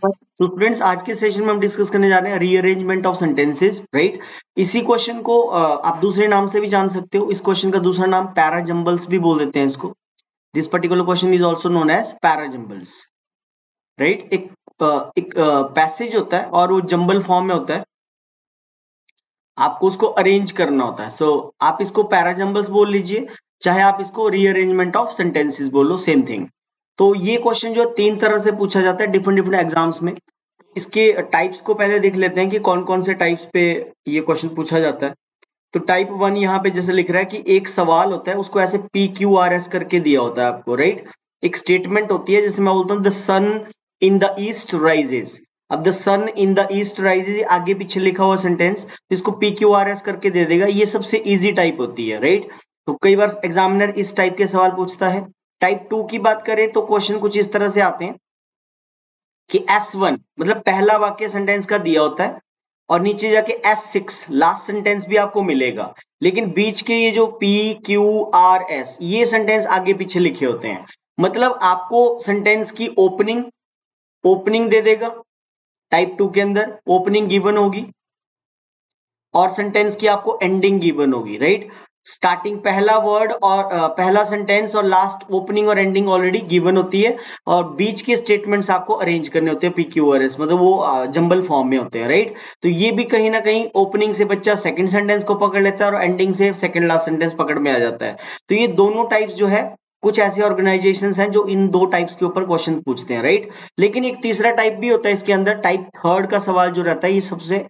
तो स्टूडेंट्स आज के सेशन में हम डिस्कस करने जा रहे हैं रीअरेंजमेंट ऑफ सेंटेंसेस, राइट। इसी क्वेश्चन को आप दूसरे नाम से भी जान सकते हो। इस क्वेश्चन का दूसरा नाम पैराजम्बल्स भी बोल देते हैं इसको। This particular question is also known as parajumbles, right. एक पैसेज होता है और वो जंबल फॉर्म में होता है, आपको उसको अरेंज करना होता है। सो आप इसको पैराजम्बल्स बोल लीजिए, चाहे आप इसको रीअरेंजमेंट ऑफ सेंटेंसेस बोलो, सेम थिंग। तो ये क्वेश्चन जो है 3 तरह से पूछा जाता है डिफरेंट डिफरेंट एग्जाम्स में। इसके टाइप्स को पहले देख लेते हैं कि कौन कौन से टाइप्स पे ये क्वेश्चन पूछा जाता है। तो टाइप 1 यहाँ पे जैसे लिख रहा है कि एक सवाल होता है, उसको ऐसे PQRS करके दिया होता है आपको, राइट। एक स्टेटमेंट होती है, जैसे मैं बोलता हूँ the sun in the east rises. अब the sun in the east rises आगे पीछे लिखा हुआ सेंटेंस, इसको PQRS करके दे देगा। ये सबसे इजी टाइप होती है, राइट। तो कई बार एग्जामिनर इस टाइप के सवाल पूछता है। टाइप 2 की बात करें तो क्वेश्चन कुछ इस तरह से आते हैं कि S1 मतलब पहला वाक्य सेंटेंस का दिया होता है और नीचे जाके S6 लास्ट सेंटेंस भी आपको मिलेगा, लेकिन बीच के ये जो PQRS ये सेंटेंस आगे पीछे लिखे होते हैं। मतलब आपको सेंटेंस की ओपनिंग दे देगा, टाइप 2 के अंदर ओपनिंग गिवन होगी और सेंटेंस की आपको एंडिंग गिवन होगी, राइट। स्टार्टिंग पहला वर्ड और पहला सेंटेंस और लास्ट ओपनिंग और एंडिंग ऑलरेडी गिवन होती है, और बीच के स्टेटमेंट्स आपको अरेंज करने होते हैं PQRS, मतलब वो जंबल फॉर्म में होते हैं, राइट। तो ये भी कहीं ना कहीं ओपनिंग से बच्चा सेकंड सेंटेंस को पकड़ लेता है और एंडिंग से सेकंड लास्ट सेंटेंस पकड़ में आ जाता है। तो ये दोनों टाइप्स जो है, कुछ ऐसे ऑर्गेनाइजेशंस हैं जो इन दो टाइप्स के ऊपर क्वेश्चन पूछते हैं, राइट। लेकिन एक तीसरा टाइप भी होता है इसके अंदर, टाइप थर्ड का सवाल जो रहता है ये सबसे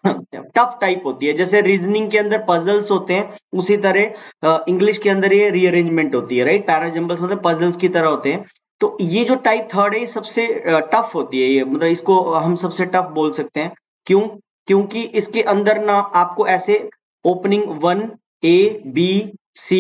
टफ टाइप होती है। जैसे रीजनिंग के अंदर पजल्स होते हैं, उसी तरह इंग्लिश के अंदर ये रीअरेंजमेंट होती है, राइट। पैराजम्बल्स मतलब पजल्स की तरह होते हैं। तो ये जो टाइप थर्ड है ये सबसे टफ होती है, ये मतलब इसको हम सबसे टफ बोल सकते हैं। क्यों? क्योंकि इसके अंदर ना आपको ऐसे opening 1 A B C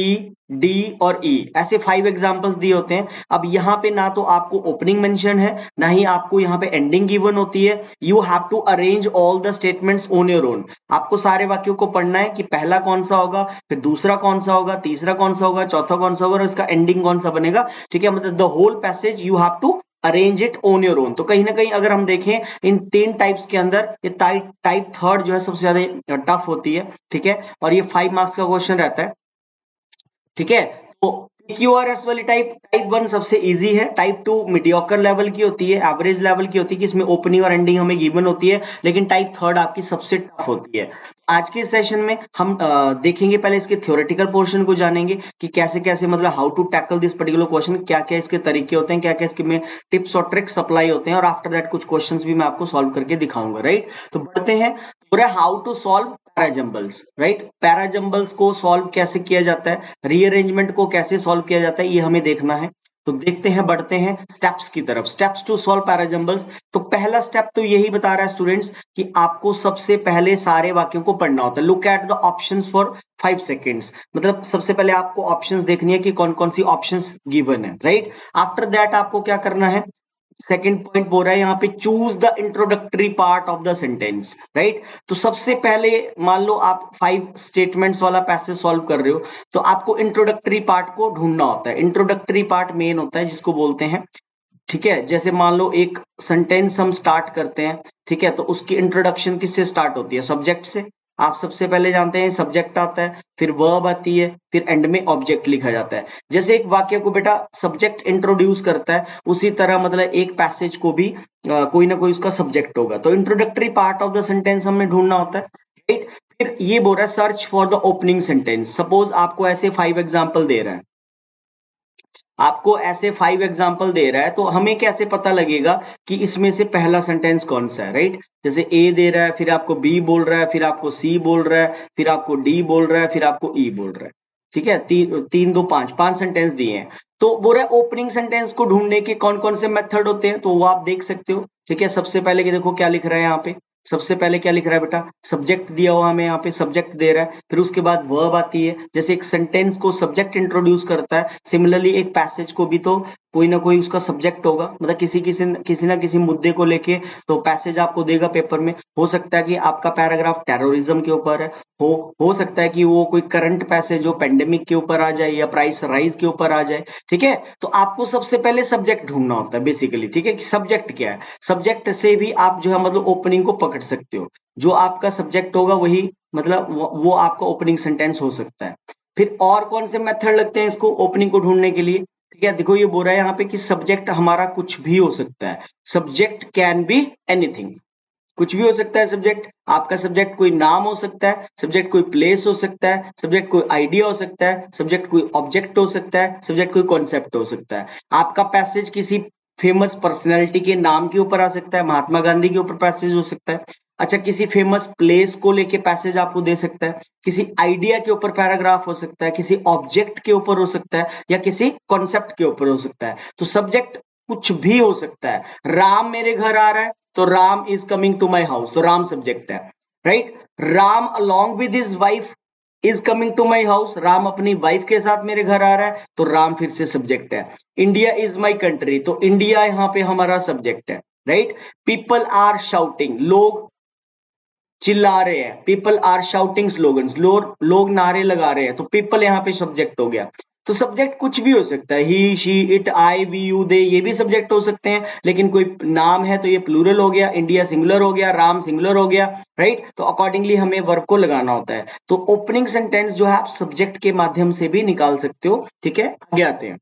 D और E ऐसे 5 एग्जांपल्स दिए होते हैं। अब यहाँ पे ना तो आपको ओपनिंग मेंशन है, ना ही आपको यहाँ पे एंडिंग गिवन होती है। You have to arrange all the statements on your own. आपको सारे वाक्यों को पढ़ना है कि पहला कौन सा होगा, फिर दूसरा कौन सा होगा, तीसरा कौन सा होगा, चौथा कौन सा होगा और इसका एंडिंग कौन सा बनेगा, ठीक है। मतलब the whole passage you have to arrange it on your own. तो कहीं ना कहीं अगर हम देखें इन 3 टाइप्स के अंदर ये टाइप थर्ड जो है सबसे ज्यादा टफ होती है, ठीक है। और ये 5 मार्क्स का क्वेश्चन रहता है, ठीक है। तो PQRS वाली टाइप 1 सबसे इजी है, टाइप 2 मीडियोकर लेवल की होती है, एवरेज लेवल की होती है कि इसमें ओपनिंग और एंडिंग हमें गिवन होती है, लेकिन टाइप थर्ड आपकी सबसे टफ होती है। आज के सेशन में हम देखेंगे, पहले इसके थ्योरेटिकल पोर्शन को जानेंगे कि कैसे कैसे मतलब how to tackle this particular question, क्या क्या इसके तरीके होते हैं, क्या क्या इसके में टिप्स और ट्रिक्स अप्लाई होते हैं, और आफ्टर दैट कुछ क्वेश्चंस भी मैं आपको सॉल्व करके दिखाऊंगा, राइट। तो बढ़ते हैं पूरा how to solve parajumbles, right. Parajumbles को सॉल्व कैसे किया जाता है, रीअरेंजमेंट को कैसे सॉल्व किया जाता है, ये हमें देखना है। तो देखते हैं, बढ़ते हैं स्टेप्स की तरफ, स्टेप्स टू सॉल्व पैराजम्बल्स। तो पहला स्टेप तो यही बता रहा है स्टूडेंट्स कि आपको सबसे पहले सारे वाक्यों को पढ़ना होता है। Look at the options for 5 seconds, मतलब सबसे पहले आपको ऑप्शंस देखनी है कि कौन कौन सी ऑप्शंस गिवन है, राइट। आफ्टर दैट आपको क्या करना है, सेकेंड पॉइंट बोल रहा है यहाँ पे choose the introductory part of the sentence, right. तो सबसे पहले मान लो आप 5 स्टेटमेंट्स वाला पैसेज सॉल्व कर रहे हो, तो आपको इंट्रोडक्टरी पार्ट को ढूंढना होता है। इंट्रोडक्टरी पार्ट मेन होता है जिसको बोलते हैं, ठीक है। जैसे मान लो एक सेंटेंस हम स्टार्ट करते हैं, ठीक है, तो उसकी इंट्रोडक्शन किससे स्टार्ट होती है, सब्जेक्ट से। आप सबसे पहले जानते हैं सब्जेक्ट आता है, फिर वर्ब आती है, फिर एंड में ऑब्जेक्ट लिखा जाता है। जैसे एक वाक्य को बेटा सब्जेक्ट इंट्रोड्यूस करता है, उसी तरह मतलब एक पैसेज को भी कोई ना कोई उसका सब्जेक्ट होगा। तो introductory part of the sentence हमें ढूंढना होता है, राइट। फिर ये बोल रहा है search for the opening sentence. Suppose आपको ऐसे 5 एग्जाम्पल दे रहा है, आपको ऐसे 5 एग्जाम्पल दे रहा है, तो हमें कैसे पता लगेगा कि इसमें से पहला सेंटेंस कौन सा है, राइट। जैसे ए दे रहा है, फिर आपको बी बोल रहा है, फिर आपको सी बोल रहा है, फिर आपको डी बोल रहा है, फिर आपको ई बोल रहा है, ठीक है। तीन दो पांच सेंटेंस दिए हैं। तो बोल रहा है ओपनिंग सेंटेंस को ढूंढने के कौन कौन से मेथड होते हैं, तो वो आप देख सकते हो, ठीक है। सबसे पहले कि देखो क्या लिख रहा है यहाँ पे, सबसे पहले क्या लिख रहा है बेटा, सब्जेक्ट दिया हुआ हमें यहाँ पे, सब्जेक्ट दे रहा है, फिर उसके बाद वर्ब आती है। जैसे एक सेंटेंस को सब्जेक्ट इंट्रोड्यूस करता है, सिमिलरली एक पैसेज को भी तो कोई ना कोई उसका सब्जेक्ट होगा, मतलब किसी ना किसी मुद्दे को लेके तो पैसेज आपको देगा पेपर में। हो सकता है कि आपका पैराग्राफ टेररिज्म के ऊपर है, हो सकता है कि वो कोई करंट पैसेज हो, पेंडेमिक के ऊपर आ जाए या प्राइस राइज के ऊपर आ जाए। ठीक है, तो आपको सबसे पहले सब्जेक्ट ढूंढना होता है बेसिकली। ठीक है, कि सब्जेक्ट क्या है, सब्जेक्ट से भी आप जो है मतलब ओपनिंग को पकड़ सकते हो। जो आपका सब्जेक्ट होगा वही मतलब वो आपका ओपनिंग सेंटेंस हो सकता है। फिर और कौन से मेथड लगते हैं इसको ओपनिंग को ढूंढने के लिए? ठीक है, देखो ये बोल रहा है यहाँ पे कि सब्जेक्ट हमारा कुछ भी हो सकता है। सब्जेक्ट कैन बी एनीथिंग, कुछ भी हो सकता है सब्जेक्ट। आपका सब्जेक्ट कोई नाम हो सकता है, सब्जेक्ट कोई प्लेस हो सकता है, सब्जेक्ट कोई आइडिया हो सकता है, सब्जेक्ट कोई ऑब्जेक्ट हो सकता है, सब्जेक्ट कोई कॉन्सेप्ट हो सकता है। आपका पैसेज किसी फेमस पर्सनैलिटी के नाम के ऊपर आ सकता है, महात्मा गांधी के ऊपर पैसेज हो सकता है। अच्छा, किसी फेमस प्लेस को लेके पैसेज आपको दे सकता है, किसी आइडिया के ऊपर पैराग्राफ हो सकता है, किसी ऑब्जेक्ट के ऊपर हो सकता है, या किसी कॉन्सेप्ट के ऊपर हो सकता है। तो सब्जेक्ट कुछ भी हो सकता है। राम मेरे घर आ रहा है तो Ram is coming to my house, तो राम सब्जेक्ट है, right. Ram along with his wife is coming to my house, Ram अपनी वाइफ के साथ मेरे घर आ रहा है, तो राम फिर से सब्जेक्ट है। इंडिया इज माई कंट्री, तो इंडिया यहां पे हमारा सब्जेक्ट है, राइट। पीपल आर शाउटिंग, लोग चिल्ला रहे हैं, पीपल आर शाउटिंग स्लोगन्स, लोग नारे लगा रहे हैं, तो पीपल यहाँ पे सब्जेक्ट हो गया। तो सब्जेक्ट कुछ भी हो सकता है, he she it I we you they, ये भी सब्जेक्ट हो सकते हैं। लेकिन कोई नाम है तो ये प्लूरल हो गया, इंडिया सिंगुलर हो गया, राम सिंगुलर हो गया, राइट। तो अकॉर्डिंगली हमें वर्ब को लगाना होता है। तो ओपनिंग सेंटेंस जो है आप सब्जेक्ट के माध्यम से भी निकाल सकते हो। ठीक है, आगे आते हैं।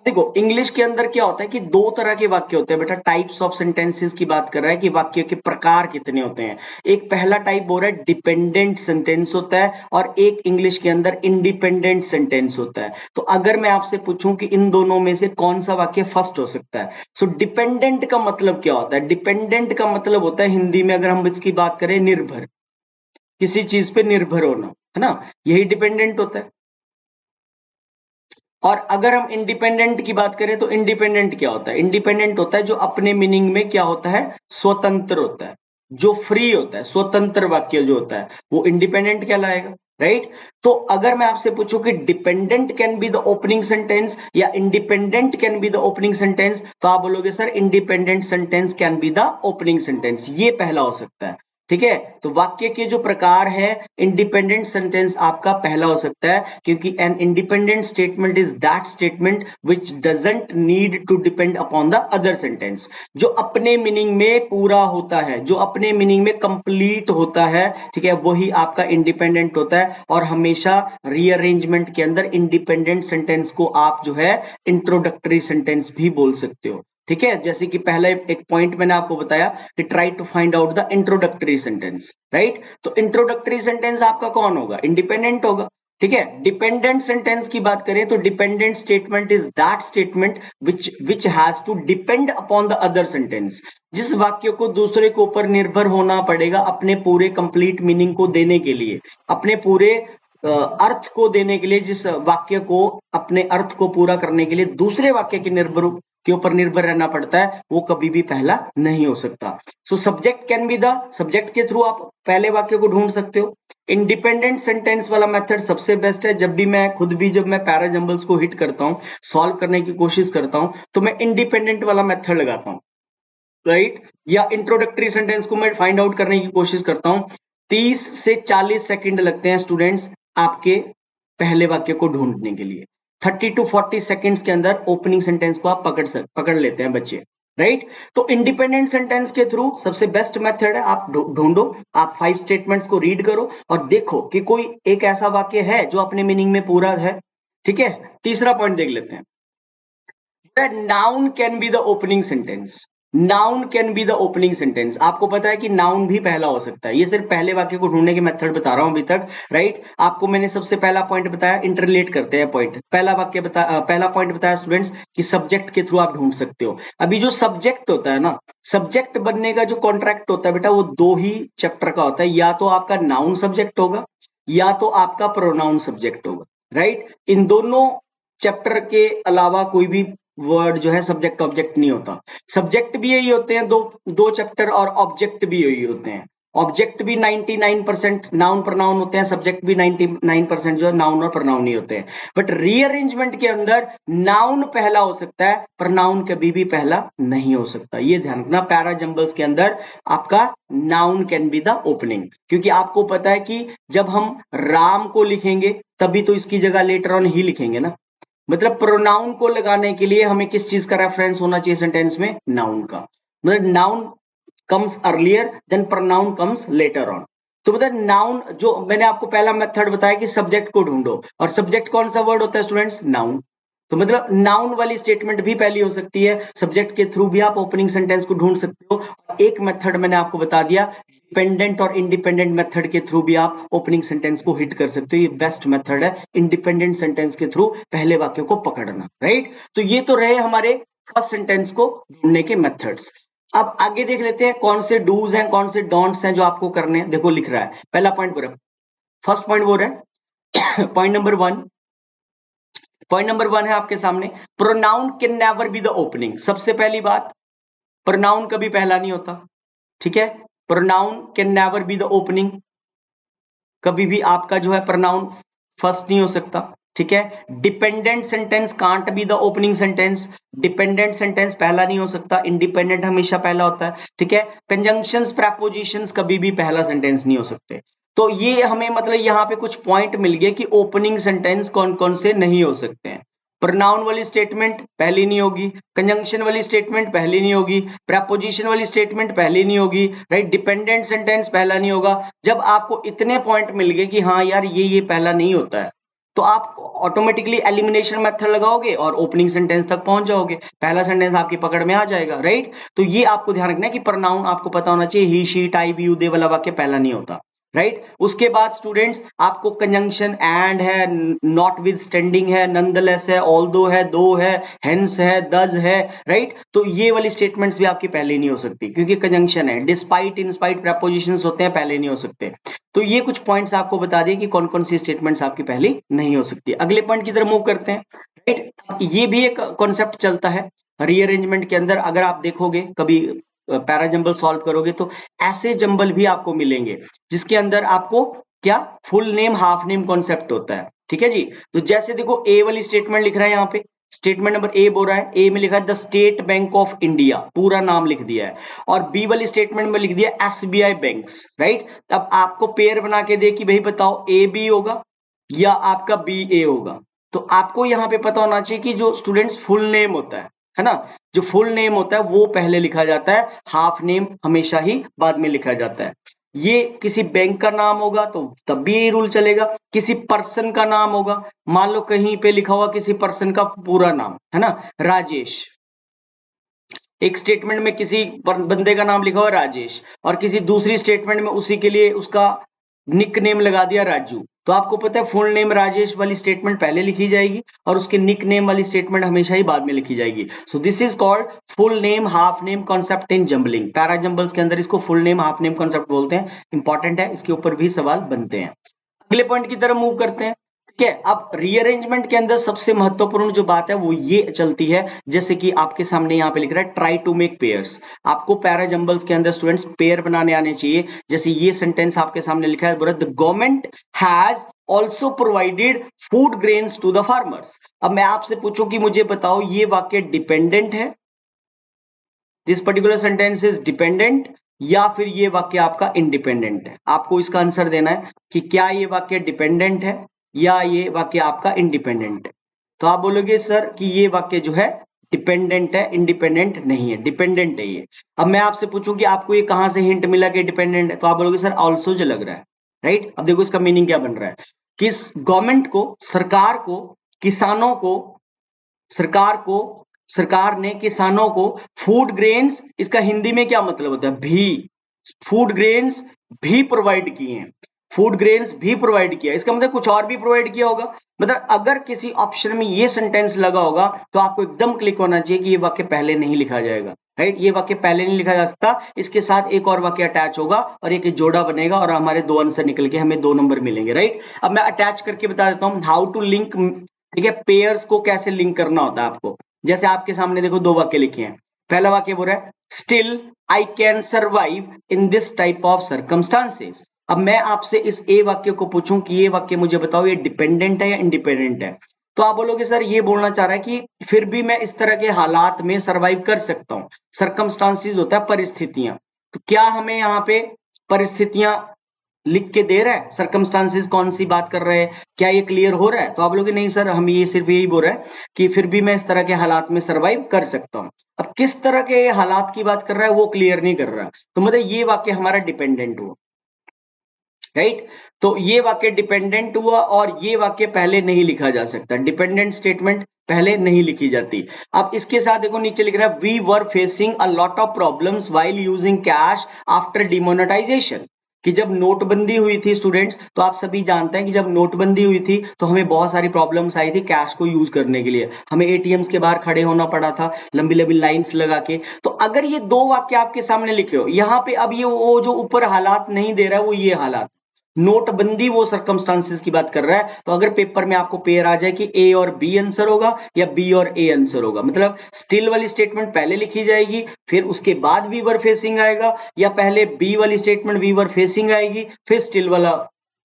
देखो इंग्लिश के अंदर क्या होता है कि दो तरह के वाक्य होते हैं बेटा, टाइप्स ऑफ सेंटेंसेस की बात कर रहा है कि वाक्य के प्रकार कितने होते हैं। एक पहला टाइप बोल रहा है डिपेंडेंट सेंटेंस होता है, और एक इंग्लिश के अंदर इंडिपेंडेंट सेंटेंस होता है। तो अगर मैं आपसे पूछूं कि इन दोनों में से कौन सा वाक्य फर्स्ट हो सकता है, सो डिपेंडेंट का मतलब क्या होता है? डिपेंडेंट का मतलब होता है हिंदी में अगर हम इसकी बात करें निर्भर, किसी चीज पे निर्भर होना, है ना, यही डिपेंडेंट होता है। और अगर हम इंडिपेंडेंट की बात करें तो इंडिपेंडेंट क्या होता है? इंडिपेंडेंट होता है जो अपने मीनिंग में क्या होता है, स्वतंत्र होता है, जो फ्री होता है, स्वतंत्र वाक्य जो होता है वो इंडिपेंडेंट कहलाएगा, राइट। तो अगर मैं आपसे पूछूं कि dependent can be the opening sentence या independent can be the opening sentence, तो आप बोलोगे sir independent sentence can be the opening sentence, ये पहला हो सकता है। ठीक है, तो वाक्य के जो प्रकार है, इंडिपेंडेंट सेंटेंस आपका पहला हो सकता है, क्योंकि an independent statement is that statement which doesn't need to depend upon the other sentence, जो अपने मीनिंग में पूरा होता है, जो अपने मीनिंग में कंप्लीट होता है। ठीक है, वही आपका इंडिपेंडेंट होता है। और हमेशा रीअरेंजमेंट के अंदर इंडिपेंडेंट सेंटेंस को आप जो है इंट्रोडक्टरी सेंटेंस भी बोल सकते हो। ठीक है, जैसे कि पहले एक पॉइंट मैंने आपको बताया कि try to find out the introductory sentence, right. तो इंट्रोडक्टरी सेंटेंस आपका कौन होगा? इंडिपेंडेंट होगा। ठीक है, डिपेंडेंट सेंटेंस की बात करें तो dependent statement is that statement which has to depend upon the other sentence, जिस वाक्य को दूसरे के ऊपर निर्भर होना पड़ेगा अपने पूरे कंप्लीट मीनिंग को देने के लिए, अपने पूरे अर्थ को देने के लिए, जिस वाक्य को अपने अर्थ को पूरा करने के लिए दूसरे वाक्य के ऊपर निर्भर रहना पड़ता है, वो कभी भी पहला नहीं हो सकता। So subject can be the, subject के थ्रू आप पहले वाक्य को ढूंढ सकते हो। इंडिपेंडेंट सेंटेंस वाला मेथड सबसे बेस्ट है। जब भी मैं खुद भी जब मैं पैराजंबल्स को हिट करता हूं, सॉल्व करने की कोशिश करता हूं, तो मैं इंडिपेंडेंट वाला मेथड लगाता हूं, राइट। या इंट्रोडक्टरी सेंटेंस को मैं फाइंड आउट करने की कोशिश करता हूं। 30 से 40 सेकंड लगते हैं स्टूडेंट्स आपके पहले वाक्य को ढूंढने के लिए। 30 टू 40 सेकंड्स के अंदर ओपनिंग सेंटेंस को आप पकड़ लेते हैं बच्चे, राइट। तो इंडिपेंडेंट सेंटेंस के थ्रू सबसे बेस्ट मेथड है, आप ढूंढो, आप 5 स्टेटमेंट्स को रीड करो और देखो कि कोई एक ऐसा वाक्य है जो अपने मीनिंग में पूरा है। ठीक है, तीसरा पॉइंट देख लेते हैं। Noun can be the opening sentence, noun can be the opening sentence. आपको पता है कि नाउन भी पहला हो सकता है। ये सिर्फ पहले वाक्य को ढूंढने के मेथड बता रहा हूं अभी तक, राइट। आपको मैंने सबसे पहला पॉइंट बताया, इंटरलेट करते हैं पॉइंट। पहला पॉइंट बताया स्टूडेंट्स कि सब्जेक्ट के थ्रू आप ढूंढ सकते हो। अभी जो सब्जेक्ट होता है ना, सब्जेक्ट बनने का जो कॉन्ट्रैक्ट होता है बेटा, वो दो ही चैप्टर का होता है, या तो आपका नाउन सब्जेक्ट होगा या तो आपका प्रोनाउन सब्जेक्ट होगा, राइट। इन दोनों चैप्टर के अलावा कोई भी वर्ड जो है सब्जेक्ट ऑब्जेक्ट नहीं होता। सब्जेक्ट भी यही होते हैं दो दो चैप्टर, और ऑब्जेक्ट भी यही होते हैं। ऑब्जेक्ट भी 99% नाउन प्रनाउन होते हैं, सब्जेक्ट भी 99% जो है नाउन और प्रनाउन ही होते हैं। बट रीअरेंजमेंट के अंदर नाउन पहला हो सकता है, प्रनाउन कभी भी पहला नहीं हो सकता। ये ध्यान रखना, पैरा जंबल्स के अंदर आपका noun can be the opening, क्योंकि आपको पता है कि जब हम राम को लिखेंगे तभी तो इसकी जगह लेटर ऑन ही लिखेंगे ना। मतलब प्रोनाउन को लगाने के लिए हमें किस चीज का रेफरेंस होना चाहिए सेंटेंस में? नाउन का। मतलब noun comes earlier than pronoun comes later on. तो मतलब नाउन, जो मैंने आपको पहला मेथड बताया कि सब्जेक्ट को ढूंढो, और सब्जेक्ट कौन सा वर्ड होता है स्टूडेंट्स? नाउन। तो मतलब नाउन वाली स्टेटमेंट भी पहली हो सकती है, सब्जेक्ट के थ्रू भी आप ओपनिंग सेंटेंस को ढूंढ सकते हो। एक मेथड मैंने आपको बता दिया, डिपेंडेंट और इंडिपेंडेंट मेथड के थ्रू भी आप ओपनिंग सेंटेंस को हिट कर सकते हो। ये बेस्ट मेथड है इंडिपेंडेंट सेंटेंस के थ्रू पहले वाक्य को पकड़ना, राइट। तो ये तो रहे हमारे फर्स्ट सेंटेंस को ढूंढने के मेथड्स। अब आगे देख लेते हैं कौन से डूज हैं, कौन से डोंट्स हैं जो आपको करने हैं। देखो लिख रहा है पहला पॉइंट बोल रहा है, फर्स्ट पॉइंट बोल रहा है पॉइंट नंबर वन है आपके सामने, pronoun can never be the opening. सबसे पहली बात, प्रोनाउन कभी पहला नहीं होता, ठीक है। Pronoun can never be the opening, कभी भी आपका जो है प्रोनाउन फर्स्ट नहीं हो सकता, ठीक है। Dependent sentence can't be the opening sentence, dependent sentence पहला नहीं हो सकता, इंडिपेंडेंट हमेशा पहला होता है, ठीक है। कंजंक्शंस प्रेपोजिशंस कभी भी पहला सेंटेंस नहीं हो सकते। तो ये हमें मतलब यहाँ पे कुछ पॉइंट मिल गए कि ओपनिंग सेंटेंस कौन कौन से नहीं हो सकते हैं। प्रोनाउन वाली स्टेटमेंट पहली नहीं होगी, कंजंक्शन वाली स्टेटमेंट पहली नहीं होगी, प्रेपोजिशन वाली स्टेटमेंट पहली नहीं होगी, राइट। डिपेंडेंट सेंटेंस पहला नहीं होगा। जब आपको इतने पॉइंट मिल गए कि हाँ यार ये पहला नहीं होता है, तो आप ऑटोमेटिकली एलिमिनेशन मेथड लगाओगे और ओपनिंग सेंटेंस तक पहुंच जाओगे, पहला सेंटेंस आपकी पकड़ में आ जाएगा, राइट। तो ये आपको ध्यान रखना है कि प्रोनाउन आपको पता होना चाहिए, he she it I we you they वाला वाक्य पहला नहीं होता, राइट। उसके बाद स्टूडेंट्स आपको कंजंक्शन एंड है, नॉट विद स्टैंडिंग है, नंदलेस है, ऑल्दो है, दो है, हेंस है, दज है, राइट। तो ये वाली स्टेटमेंट्स भी आपकी पहले नहीं हो सकती क्योंकि कंजंक्शन है। डिस्पाइट, इनस्पाइट प्रेपोजिशंस होते हैं, पहले नहीं हो सकते। तो ये कुछ पॉइंट्स आपको बता दिए कि कौन कौन सी स्टेटमेंट्स आपकी पहली नहीं हो सकती। अगले पॉइंट की तरफ मूव करते हैं, राइट। ये भी एक कॉन्सेप्ट चलता है रीअरेंजमेंट के अंदर। अगर आप देखोगे कभी पैरा जंबल सॉल्व करोगे तो ऐसे जंबल भी आपको मिलेंगे जिसके अंदर आपको क्या full name half name concept होता है, ठीक है जी। तो जैसे देखो ए वाली स्टेटमेंट लिख रहा है यहाँ पे, स्टेटमेंट नंबर ए बोल रहा है, ए में लिखा है the state bank of India, पूरा नाम लिख दिया है। और बी वाली स्टेटमेंट में लिख दिया एसबीआई बैंक्स, राइट। अब आपको पेयर बना के दे कि भाई बताओ ए बी होगा या आपका बी ए होगा। तो आपको यहाँ पे पता होना चाहिए कि जो स्टूडेंट्स फुल नेम होता है ना, जो फुल नेम होता है वो पहले लिखा जाता है, हाफ नेम हमेशा ही बाद में लिखा जाता है। ये किसी बैंक का नाम होगा तो तब भी यही रूल चलेगा। किसी पर्सन का नाम होगा, मान लो कहीं पे लिखा हुआ किसी पर्सन का पूरा नाम है ना, राजेश, एक स्टेटमेंट में किसी बंदे का नाम लिखा हुआ राजेश और किसी दूसरी स्टेटमेंट में उसी के लिए उसका निक नेम लगा दिया राजू, तो आपको पता है फुल नेम राजेश वाली स्टेटमेंट पहले लिखी जाएगी और उसके निक नेम वाली स्टेटमेंट हमेशा ही बाद में लिखी जाएगी। So this is called full name half name concept in jumbling. Para jumbles के अंदर इसको full name half name concept बोलते हैं, इंपॉर्टेंट है, इसके ऊपर भी सवाल बनते हैं। अगले पॉइंट की तरफ मूव करते हैं, ठीक है। अब रीअरेंजमेंट के अंदर सबसे महत्वपूर्ण जो बात है वो ये चलती है, जैसे कि आपके सामने यहाँ पे लिख रहा है ट्राई टू मेक पेयर्स। आपको पैरा जंबल्स के अंदर स्टूडेंट्स पेयर बनाने आने चाहिए। जैसे ये सेंटेंस आपके सामने लिखा है, the government has also provided food grains to the farmers. अब मैं आपसे पूछूं कि मुझे बताओ ये वाक्य डिपेंडेंट है, this particular sentence is dependent, या फिर ये वाक्य आपका इंडिपेंडेंट है। आपको इसका आंसर देना है कि क्या ये वाक्य डिपेंडेंट है या ये वाक्य आपका इंडिपेंडेंट है। तो आप बोलोगे सर कि ये वाक्य जो है डिपेंडेंट है, इंडिपेंडेंट नहीं है, डिपेंडेंट है ये। अब मैं आपसे पूछूं कि आपको ये कहां से हिंट मिला कि डिपेंडेंट है, तो आप बोलोगे सर ऑल्सो जो लग रहा है, राइट। अब देखो इसका मीनिंग क्या बन रहा है कि गवर्नमेंट को, सरकार को, किसानों को, सरकार ने किसानों को फूड ग्रेन्स, इसका हिंदी में क्या मतलब होता है, भी, फूड ग्रेन्स भी प्रोवाइड किए हैं, फूड ग्रेन्स भी प्रोवाइड किया, इसका मतलब कुछ और भी प्रोवाइड किया होगा। मतलब अगर किसी ऑप्शन में ये सेंटेंस लगा होगा तो आपको एकदम क्लिक होना चाहिए कि ये वाक्य पहले नहीं लिखा जाएगा, राइट। ये वाक्य पहले नहीं लिखा जा सकता, इसके साथ एक और वाक्य अटैच होगा और एक जोड़ा बनेगा और हमारे दो आंसर निकल के हमें 2 नंबर मिलेंगे, राइट। अब मैं अटैच करके बता देता हूं हाउ टू लिंक, ठीक है, पेयर्स को कैसे लिंक करना होता है आपको। जैसे आपके सामने देखो 2 वाक्य लिखे हैं, पहला वाक्य बोल रहा है still I can survive in this type of circumstances. अब मैं आपसे इस ए वाक्य को पूछूं कि ये वाक्य मुझे बताओ ये डिपेंडेंट है या इंडिपेंडेंट है, तो आप बोलोगे सर ये बोलना चाह रहा है कि फिर भी मैं इस तरह के हालात में सर्वाइव कर सकता हूं। सर्कमस्टांसेस होता है परिस्थितियां, तो क्या हमें यहाँ पे परिस्थितियां लिख के दे रहा है, सर्कमस्टांसेस कौन सी बात कर रहे हैं, क्या ये क्लियर हो रहा है? तो आप लोग नहीं सर, हम ये सिर्फ यही बोल रहे हैं कि फिर भी मैं इस तरह के हालात में सर्वाइव कर सकता हूं। अब किस तरह के हालात की बात कर रहा है वो क्लियर नहीं कर रहा, तो मतलब ये वाक्य हमारा डिपेंडेंट हुआ, राइट। तो ये वाक्य डिपेंडेंट हुआ और ये वाक्य पहले नहीं लिखा जा सकता, डिपेंडेंट स्टेटमेंट पहले नहीं लिखी जाती। अब इसके साथ देखो नीचे लिख रहा है we were facing a lot of problems while using cash after demonetization, कि जब नोटबंदी हुई थी स्टूडेंट्स, तो आप सभी जानते हैं कि जब नोटबंदी हुई थी तो हमें बहुत सारी प्रॉब्लम्स आई थी कैश को यूज करने के लिए, हमें एटीएम्स के बाहर खड़े होना पड़ा था लंबी लंबी लाइंस लगा के। तो अगर ये दो वाक्य आपके सामने लिखे हो यहाँ पे, अब ये वो जो ऊपर हालात नहीं दे रहा है वो ये हालात, नोटबंदी वो सर्कमस्टांसेस की बात कर रहा है। तो अगर पेपर में आपको पेयर आ जाए कि ए और बी आंसर होगा या बी और ए आंसर होगा, मतलब स्टिल वाली स्टेटमेंट पहले लिखी जाएगी फिर उसके बाद वी वर फेसिंग आएगा, या पहले बी वाली स्टेटमेंट वी वर फेसिंग आएगी फिर स्टिल वाला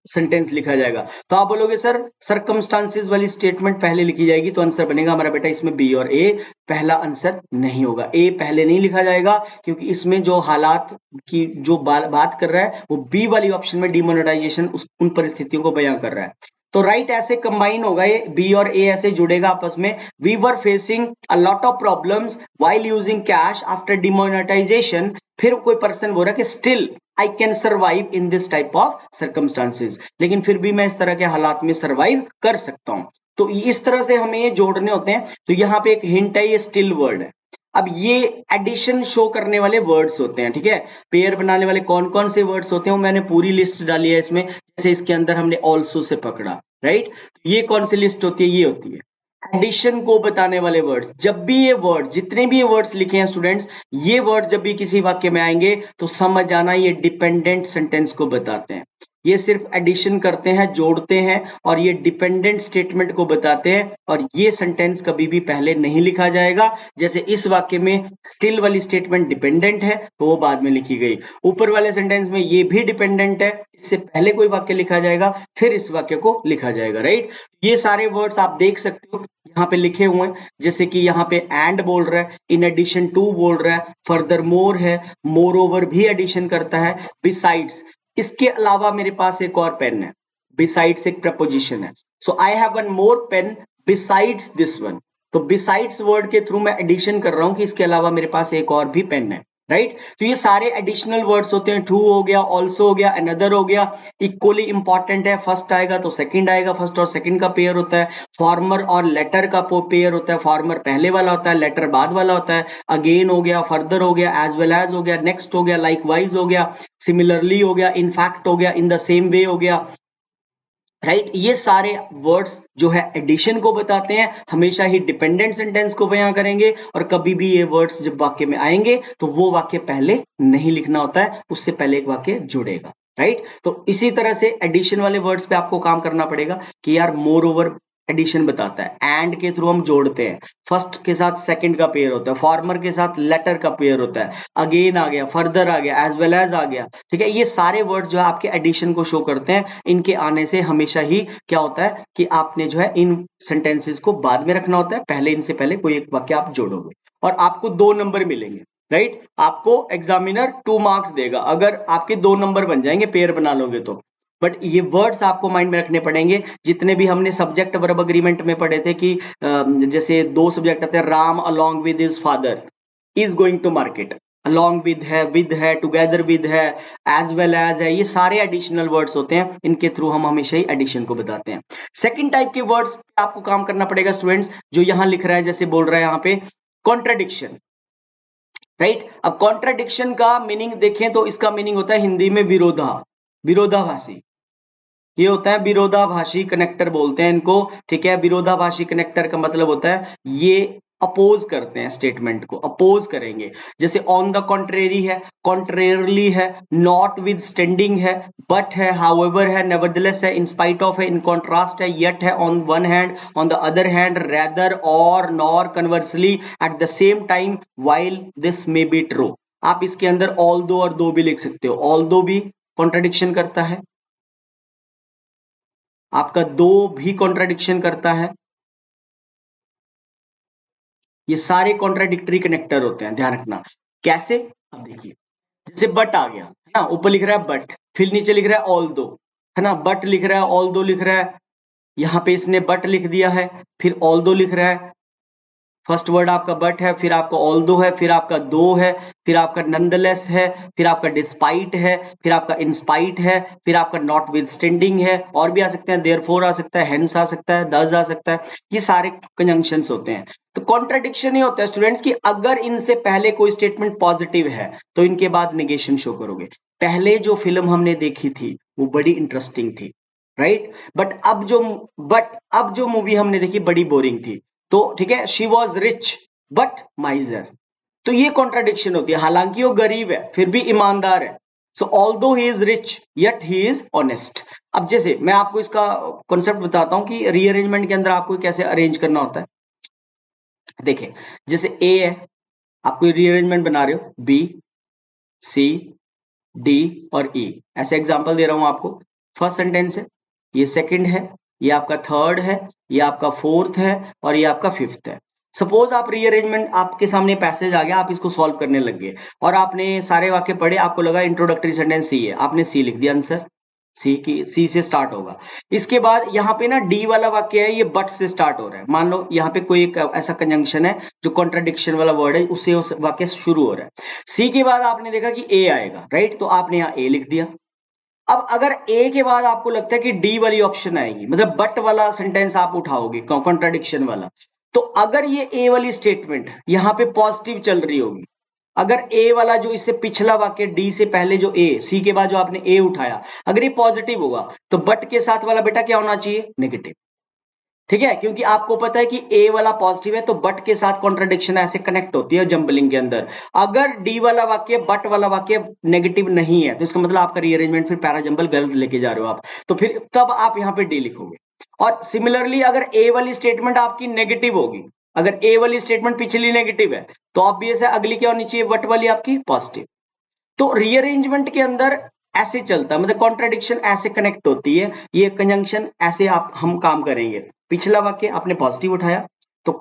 सेंटेंस लिखा जाएगा। तो आप बोलोगे सर सर्कमस्टांसेस वाली स्टेटमेंट पहले लिखी जाएगी, तो आंसर बनेगा हमारा बेटा इसमें बी और ए। पहला आंसर नहीं होगा, ए पहले नहीं लिखा जाएगा क्योंकि इसमें जो हालात की जो बात कर रहा है वो बी वाली ऑप्शन में डिमोनेटाइजेशन उन परिस्थितियों को बयां कर रहा है। तो राइट ऐसे कंबाइन होगा, ये बी और ए ऐसे जुड़ेगा आपस में। We were facing a lot of problems while using cash after demonetization, फिर कोई पर्सन बोल रहा है कि still I can survive in this type of circumstances, लेकिन फिर भी मैं इस तरह के हालात में सर्वाइव कर सकता हूं। तो इस तरह से हमें ये जोड़ने होते हैं। तो यहाँ पे एक हिंट है, ये स्टिल वर्ड है। अब ये एडिशन शो करने वाले वर्ड्स होते हैं, ठीक है। पेयर बनाने वाले कौन कौन से वर्ड्स होते हैं वो मैंने पूरी लिस्ट डाली है इसमें, जैसे इसके अंदर हमने ऑल्सो से पकड़ा, राइट। ये कौन सी लिस्ट होती है, ये होती है एडिशन को बताने वाले वर्ड्स। जब भी ये वर्ड, जितने भी ये वर्ड्स लिखे हैं स्टूडेंट्स, ये वर्ड्स जब भी किसी वाक्य में आएंगे तो समझ आना ये डिपेंडेंट सेंटेंस को बताते हैं। ये सिर्फ एडिशन करते हैं, जोड़ते हैं, और ये डिपेंडेंट स्टेटमेंट को बताते हैं। और ये सेंटेंस कभी भी पहले नहीं लिखा जाएगा। जैसे इस वाक्य में स्टिल वाली स्टेटमेंट डिपेंडेंट है तो वो बाद में लिखी गई, ऊपर वाले सेंटेंस में ये भी डिपेंडेंट है, इससे पहले कोई वाक्य लिखा जाएगा फिर इस वाक्य को लिखा जाएगा, राइट। ये सारे वर्ड्स आप देख सकते हो यहाँ पे लिखे हुए हैं, जैसे कि यहाँ पे एंड बोल रहा है, इन एडिशन टू बोल रहा है, फर्दर मोर है, मोर ओवर भी एडिशन करता है, बिसाइड्स, इसके अलावा मेरे पास एक और पेन है, बिसाइड्स एक प्रपोजिशन है। So I have one more pen besides this one. तो बिसाइड्स वर्ड के थ्रू मैं एडिशन कर रहा हूं कि इसके अलावा मेरे पास एक और भी पेन है, राइट। तो ये सारे एडिशनल वर्ड्स होते हैं, टू हो गया, ऑल्सो हो गया, अनदर हो गया, इक्वली इंपॉर्टेंट है, फर्स्ट आएगा तो सेकंड आएगा, फर्स्ट और सेकंड का पेयर होता है, फॉर्मर और लेटर का पेयर होता है, फॉर्मर पहले वाला होता है, लेटर बाद वाला होता है, अगेन हो गया, फर्दर हो गया, एज वेल एज हो गया, नेक्स्ट हो गया, लाइकवाइज हो गया, सिमिलरली हो गया, इनफैक्ट हो गया, इन द सेम वे हो गया, राइट। ये सारे वर्ड्स जो है एडिशन को बताते हैं, हमेशा ही डिपेंडेंट सेंटेंस को बयां करेंगे, और कभी भी ये वर्ड्स जब वाक्य में आएंगे तो वो वाक्य पहले नहीं लिखना होता है, उससे पहले एक वाक्य जुड़ेगा, राइट। तो इसी तरह से एडिशन वाले वर्ड्स पे आपको काम करना पड़ेगा कि यार मोर ओवर एडिशन बताता है, एंड के थ्रू हम जोड़ते हैं, फर्स्ट के साथ सेकंड का पेयर होता है, फॉर्मर के साथ लेटर का पेयर होता है, अगेन आ गया, फर्दर आ गया, एज वेल एज आ गया, ठीक है। ये सारे वर्ड्स जो है आपके एडिशन को शो करते हैं। इनके आने से हमेशा ही क्या होता है कि आपने जो है इन सेंटेंसेस को बाद में रखना होता है, पहले इनसे पहले कोई एक वाक्य आप जोड़ोगे और आपको 2 नंबर मिलेंगे, राइट। आपको एग्जामिनर 2 मार्क्स देगा अगर आपके 2 नंबर बन जाएंगे, पेयर बना लोगे तो। बट ये वर्ड्स आपको माइंड में रखने पड़ेंगे, जितने भी हमने सब्जेक्ट वर्ब अग्रीमेंट में पढ़े थे कि जैसे 2 सब्जेक्ट आते हैं, Ram along with his father is going to market, along with है, टुगेदर विद है, एज वेल एज है, ये सारे एडिशनल वर्ड्स होते हैं, इनके थ्रू हम हमेशा ही एडिशन को बताते हैं। सेकंड टाइप के वर्ड्स आपको काम करना पड़ेगा स्टूडेंट्स, जो यहां लिख रहा है, जैसे बोल रहा है यहाँ पे कॉन्ट्राडिक्शन, राइट। अब कॉन्ट्राडिक्शन का मीनिंग देखें तो इसका मीनिंग होता है हिंदी में विरोधाभासी। ये होता है विरोधाभासी कनेक्टर बोलते हैं इनको, ठीक है। विरोधाभासी कनेक्टर का मतलब होता है ये अपोज करते हैं, स्टेटमेंट को अपोज करेंगे। जैसे ऑन द कॉन्ट्रेरी है, कॉन्ट्रेरली है, नॉट विद स्टैंडिंग है, बट है, हाउएवर है, नेवरदलेस है, इन स्पाइट ऑफ है, इन कॉन्ट्रास्ट है, येट है, on one hand, on the other hand, rather, और, nor, conversely, at the same time, while this may be true. आप इसके अंदर ऑल दो और दो भी लिख सकते हो। ऑल दो भी कॉन्ट्रडिक्शन करता है, आपका दो भी कॉन्ट्रडिक्शन करता है। ये सारे कॉन्ट्राडिक्टरी कनेक्टर होते हैं, ध्यान रखना। कैसे? अब देखिए, जैसे बट आ गया है ना, ऊपर लिख रहा है बट, फिर नीचे लिख रहा है ऑल दो, है ना, बट लिख रहा है, ऑल दो लिख रहा है, यहां पे इसने बट लिख दिया है, फिर ऑल दो लिख रहा है। फर्स्ट वर्ड आपका बट है, फिर आपका ऑल दो है, फिर आपका दो है, फिर आपका नंदलेस है, फिर आपका डिस्पाइट है, फिर आपका इंस्पाइट है, फिर आपका नॉट विद स्टैंडिंग है, और भी आ सकते हैं, देयरफॉर आ सकता है, हेंस आ सकता है, दस आ सकता है। ये सारे कंजंक्शंस होते हैं। तो कॉन्ट्रडिक्शन ये होता है स्टूडेंट्स की अगर इनसे पहले कोई स्टेटमेंट पॉजिटिव है तो इनके बाद निगेशन शो करोगे। पहले जो फिल्म हमने देखी थी वो बड़ी इंटरेस्टिंग थी, राइट? बट अब जो मूवी हमने देखी बड़ी बोरिंग थी। तो ठीक है, शी वॉज रिच बट माइजर। तो ये कॉन्ट्राडिक्शन होती है, हालांकि वो गरीब है फिर भी ईमानदार है। सो although he is rich yet he is honest. अब जैसे मैं आपको इसका कॉन्सेप्ट बताता हूं कि रीअरेंजमेंट के अंदर आपको कैसे अरेंज करना होता है। देखिए, जैसे ए है, आपको रीअरेंजमेंट बना रहे हो, बी, सी, डी और ई, ऐसे एग्जांपल दे रहा हूं आपको। फर्स्ट सेंटेंस है, ये सेकंड है, ये आपका थर्ड है, ये आपका फोर्थ है, और ये आपका फिफ्थ है। सपोज आप रीअरेंजमेंट, आपके सामने पैसेज आ गया, आप इसको सॉल्व करने लग गए और आपने सारे वाक्य पढ़े, आपको लगा इंट्रोडक्टरी सेंटेंस सी है, आपने सी लिख दिया आंसर। सी से स्टार्ट होगा। इसके बाद यहाँ पे ना डी वाला वाक्य है, ये बट से स्टार्ट हो रहा है। मान लो यहाँ पे कोई एक ऐसा कंजंक्शन है जो कॉन्ट्रडिक्शन वाला वर्ड है, उससे उस वाक्य शुरू हो रहा है। सी के बाद आपने देखा कि ए आएगा, राइट? तो आपने यहाँ ए लिख दिया। अब अगर ए के बाद आपको लगता है कि डी वाली ऑप्शन आएगी, मतलब बट वाला सेंटेंस आप उठाओगे कॉन्ट्रडिक्शन वाला, तो अगर ये ए वाली स्टेटमेंट यहाँ पे पॉजिटिव चल रही होगी, अगर ए वाला जो इससे पिछला वाक्य डी से पहले जो ए, सी के बाद जो आपने ए उठाया, अगर ये पॉजिटिव होगा तो बट के साथ वाला बेटा क्या होना चाहिए? नेगेटिव। ठीक है, क्योंकि आपको पता है कि ए वाला पॉजिटिव है तो बट के साथ कॉन्ट्रडिक्शन ऐसे कनेक्ट होती है जंबलिंग के अंदर। अगर डी वाला वाक्य, बट वाला वाक्य नेगेटिव नहीं है तो इसका मतलब आपका रीअरेंजमेंट फिर पैराजंबल गलत लेके जा रहे हो आप, तो फिर तब आप यहाँ पे डी लिखोगे। और सिमिलरली अगर ए वाली स्टेटमेंट आपकी नेगेटिव होगी, अगर ए वाली स्टेटमेंट पिछली नेगेटिव है तो ऑब्वियस है अगली क्या होनी चाहिए? बट वाली आपकी पॉजिटिव। तो रीअरेंजमेंट के अंदर ऐसे चलता है, मतलब कॉन्ट्रडिक्शन ऐसे कनेक्ट होती है, ये कंजंक्शन ऐसे आप हम काम करेंगे। पिछला वाक्य आपने पॉजिटिव उठाया तो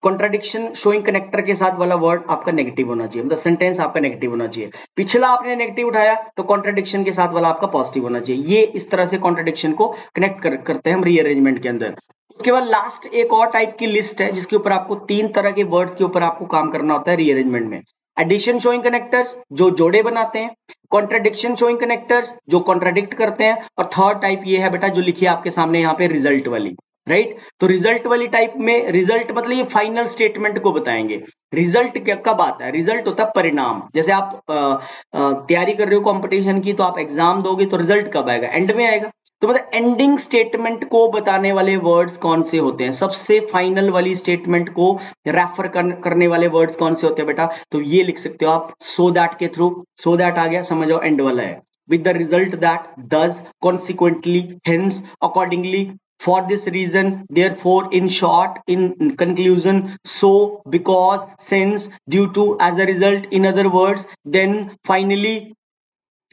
कॉन्ट्रडिक्शन शोइंग कनेक्टर के साथ वाला वर्ड आपका नेगेटिव होना चाहिए, मतलब सेंटेंस आपका नेगेटिव होना चाहिए। पिछला आपने नेगेटिव उठाया तो कॉन्ट्रडिक्शन के साथ वाला आपका पॉजिटिव होना चाहिए। ये इस तरह से कॉन्ट्रडिक्शन को कनेक्ट करते हैं हम रीअरेंजमेंट के अंदर। उसके बाद लास्ट एक और टाइप की लिस्ट है जिसके ऊपर आपको तीन तरह के वर्ड्स के ऊपर आपको काम करना होता है रीअरेंजमेंट में। एडिशन शोइंग कनेक्टर्स जो जोड़े बनाते हैं, कॉन्ट्रडिक्शन शोइंग कनेक्टर्स जो कॉन्ट्रडिक्ट करते हैं, और थर्ड टाइप ये है बेटा जो लिखी है आपके सामने यहाँ पे, रिजल्ट वाली, राइट? तो रिजल्ट वाली टाइप में, रिजल्ट मतलब ये फाइनल स्टेटमेंट को बताएंगे। रिजल्ट कब आता है? रिजल्ट होता है परिणाम। जैसे आप तैयारी कर रहे हो कंपटीशन की, तो आप एग्जाम दोगे तो रिजल्ट कब आएगा? एंड में आएगा। तो मतलब एंडिंग स्टेटमेंट को बताने वाले वर्ड्स कौन से होते हैं? सबसे फाइनल वाली स्टेटमेंट को रेफर करने वाले वर्ड्स कौन से होते हैं बेटा? तो ये लिख सकते हो आप सो दैट के थ्रू। सो दैट आ गया, समझ आओ एंड वाला है। with the result that, thus, consequently, hence, accordingly, for this reason, therefore, in short, in conclusion, so, because, since, due to, as a result, in other words, then, finally,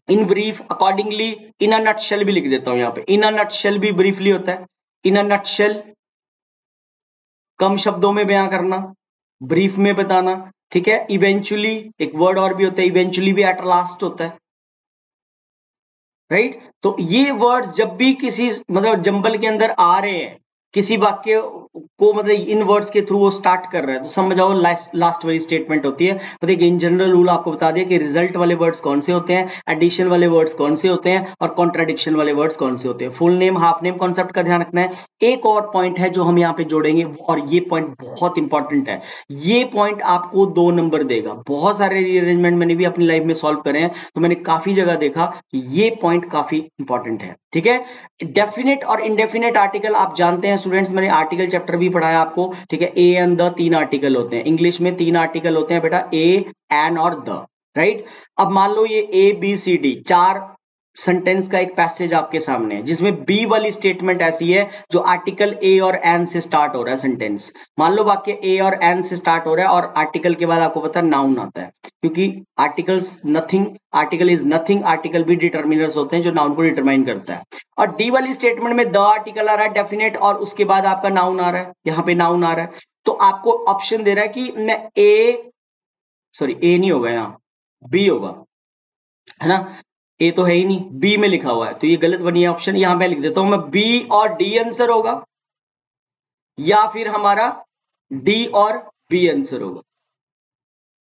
in brief, accordingly, in a nutshell भी लिख देता हूं यहाँ पे। इन a nutshell भी briefly होता है। इन a nutshell कम शब्दों में बयां करना, ब्रीफ में बताना, ठीक है। इवेंचुअली एक वर्ड और भी होता है, इवेंचुअली भी एट लास्ट होता है, राइट? तो ये वर्ड जब भी किसी मतलब जंबल के अंदर आ रहे हैं, किसी वाक्य को मतलब इन वर्ड्स के थ्रू वो स्टार्ट कर रहा है, तो समझ आओ लास्ट वाली स्टेटमेंट होती है। तो देखिए, इन जनरल रूल आपको बता दिया कि रिजल्ट वाले वर्ड्स कौन से होते हैं, एडिशन वाले वर्ड्स कौन से होते हैं, और कॉन्ट्राडिक्शन वाले वर्ड्स कौन से होते हैं। Full name, half name concept का ध्यान रखना है। एक और पॉइंट है जो हम यहाँ पे जोड़ेंगे, और ये पॉइंट बहुत इंपॉर्टेंट है। ये पॉइंट आपको 2 नंबर देगा। बहुत सारे रीअरेंजमेंट मैंने भी अपनी लाइफ में सॉल्व करे हैं, तो मैंने काफी जगह देखा कि ये पॉइंट काफी इंपॉर्टेंट है, ठीक है। डेफिनेट और इंडेफिनेट आर्टिकल आप जानते हैं स्टूडेंट्स, मैंने आर्टिकल चैप्टर भी भी पढ़ाया आपको, ठीक है। ए एंड द 3 आर्टिकल होते हैं, इंग्लिश में 3 आर्टिकल होते हैं बेटा, ए, एन और द, राइट। अब मान लो ये A B C D 4 sentence का एक पैसेज आपके सामने है, जिसमें बी वाली स्टेटमेंट ऐसी है जो आर्टिकल ए और एन से स्टार्ट हो रहा है सेंटेंस। मान लो वाक्य ए और एन से स्टार्ट हो रहा है और आर्टिकल के बाद आपको पता है नाउन आता है, क्योंकि articles nothing, article is nothing, article भी डिटर्मिनर्स होते हैं जो नाउन को डिटरमाइन करता है। और डी वाली स्टेटमेंट में द आर्टिकल आ रहा है डेफिनेट और उसके बाद आपका नाउन आ रहा है, यहाँ पे नाउन आ रहा है। तो आपको ऑप्शन दे रहा है कि मैं ए नहीं होगा, यहाँ बी होगा, है ना। ए तो है ही नहीं, बी में लिखा हुआ है, तो ये गलत बनी है ऑप्शन। यहां पे लिख देता हूं मैं बी और डी आंसर होगा, या फिर हमारा डी और बी आंसर होगा।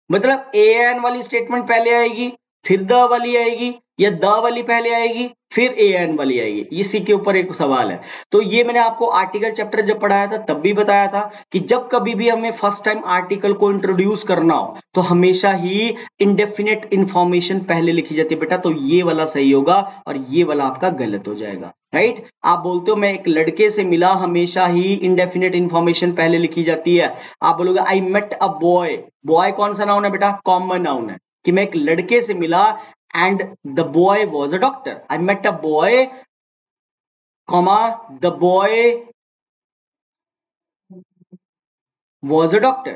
मतलब ए एन वाली स्टेटमेंट पहले आएगी, फिर द वाली आएगी, या द वाली पहले आएगी फिर ए एन वाली आएगी, इसी के ऊपर एक सवाल है। तो ये मैंने आपको आर्टिकल चैप्टर जब पढ़ाया था तब भी बताया था कि जब कभी भी हमें फर्स्ट टाइम आर्टिकल को इंट्रोड्यूस करना हो तो हमेशा ही इंडेफिनेट इंफॉर्मेशन पहले लिखी जाती है बेटा। तो ये वाला सही होगा और ये वाला आपका गलत हो जाएगा, राइट। आप बोलते हो मैं एक लड़के से मिला, हमेशा ही इंडेफिनेट इंफॉर्मेशन पहले लिखी जाती है। आप बोलोगे I met a boy, boy कौन सा नाउन है बेटा, कॉमन नाउन है, कि मैं एक लड़के से मिला and the boy was a doctor. I met a boy, comma, the boy was a doctor.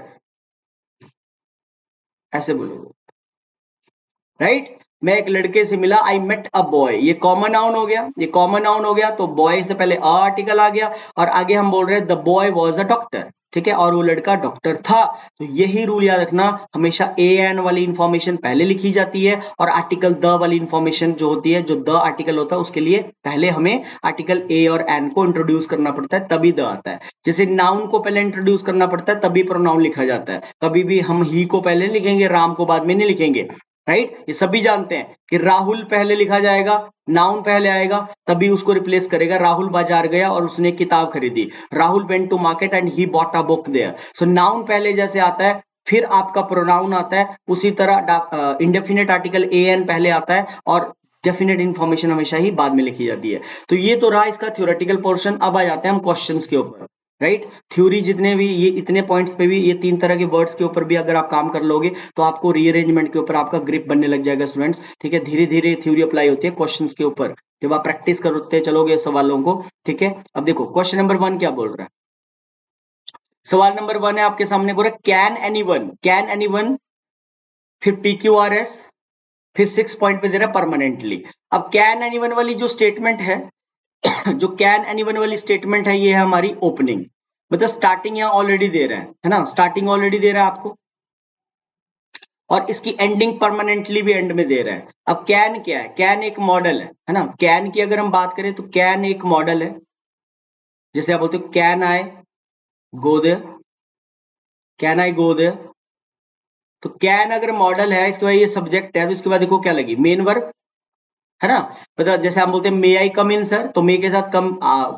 ऐसे बोलोगे, राइट। मैं एक लड़के से मिला, आई मेट अ बॉय, ये कॉमन नाउन हो गया, ये कॉमन नाउन हो गया, तो बॉय से पहले अ आर्टिकल आ गया और आगे हम बोल रहे हैं the boy was a doctor, ठीक है, और वो लड़का डॉक्टर था। तो यही रूल याद रखना, हमेशा ए एन वाली इंफॉर्मेशन पहले लिखी जाती है और आर्टिकल द वाली इंफॉर्मेशन जो होती है, जो द आर्टिकल होता है उसके लिए पहले हमें आर्टिकल ए और एन को इंट्रोड्यूस करना पड़ता है, तभी द आता है। जैसे नाउन को पहले इंट्रोड्यूस करना पड़ता है तभी प्रोनाउन लिखा जाता है, कभी भी हम ही को पहले लिखेंगे, राम को बाद में नहीं लिखेंगे, राइट। ये सभी जानते हैं कि राहुल पहले लिखा जाएगा, नाउन पहले आएगा, तभी उसको रिप्लेस करेगा। राहुल बाजार गया और उसने किताब खरीदी, Rahul went to market and he bought a book there. So noun पहले जैसे आता है फिर आपका प्रोनाउन आता है, उसी तरह इंडेफिनेट आर्टिकल ए एन पहले आता है और डेफिनेट इंफॉर्मेशन हमेशा ही बाद में लिखी जाती है। तो ये तो रहा इसका थ्योरेटिकल पोर्शन। अब आ जाते हैं हम क्वेश्चंस के ऊपर, राइट। थ्योरी जितने भी ये इतने पॉइंट्स पे भी, ये 3 तरह के वर्ड्स के ऊपर भी अगर आप काम कर लोगे तो आपको रीअरेंजमेंट के ऊपर आपका ग्रिप बनने लग जाएगा स्टूडेंट्स, ठीक है। धीरे धीरे थ्योरी अप्लाई होती है क्वेश्चंस के ऊपर जब आप प्रैक्टिस करते चलोगे सवालों को, ठीक है। अब देखो क्वेश्चन नंबर 1 क्या बोल रहा है। सवाल नंबर 1 है आपके सामने, बोल रहा है कैन एनीवन, फिर PQRS, फिर 6 पॉइंट पे दे रहा है परमानेंटली। अब कैन एनीवन वाली जो स्टेटमेंट है जो कैन एनीवन वाली स्टेटमेंट है, ये है हमारी ओपनिंग, मतलब स्टार्टिंग यहाँ ऑलरेडी दे रहा है ना, स्टार्टिंग ऑलरेडी दे रहा है आपको, और इसकी एंडिंग परमानेंटली भी एंड में दे रहा है। अब कैन क्या है, कैन एक मॉडल है ना। कैन की अगर हम बात करें तो कैन एक मॉडल है, जैसे आप बोलते हो can I go there, can I go there. तो कैन अगर मॉडल है, इसके बाद ये सब्जेक्ट है, तो इसके बाद देखो क्या लगी, मेन वर्ब, है ना। मतलब जैसे हम बोलते हैं मे आई कम इन सर, तो मे के साथ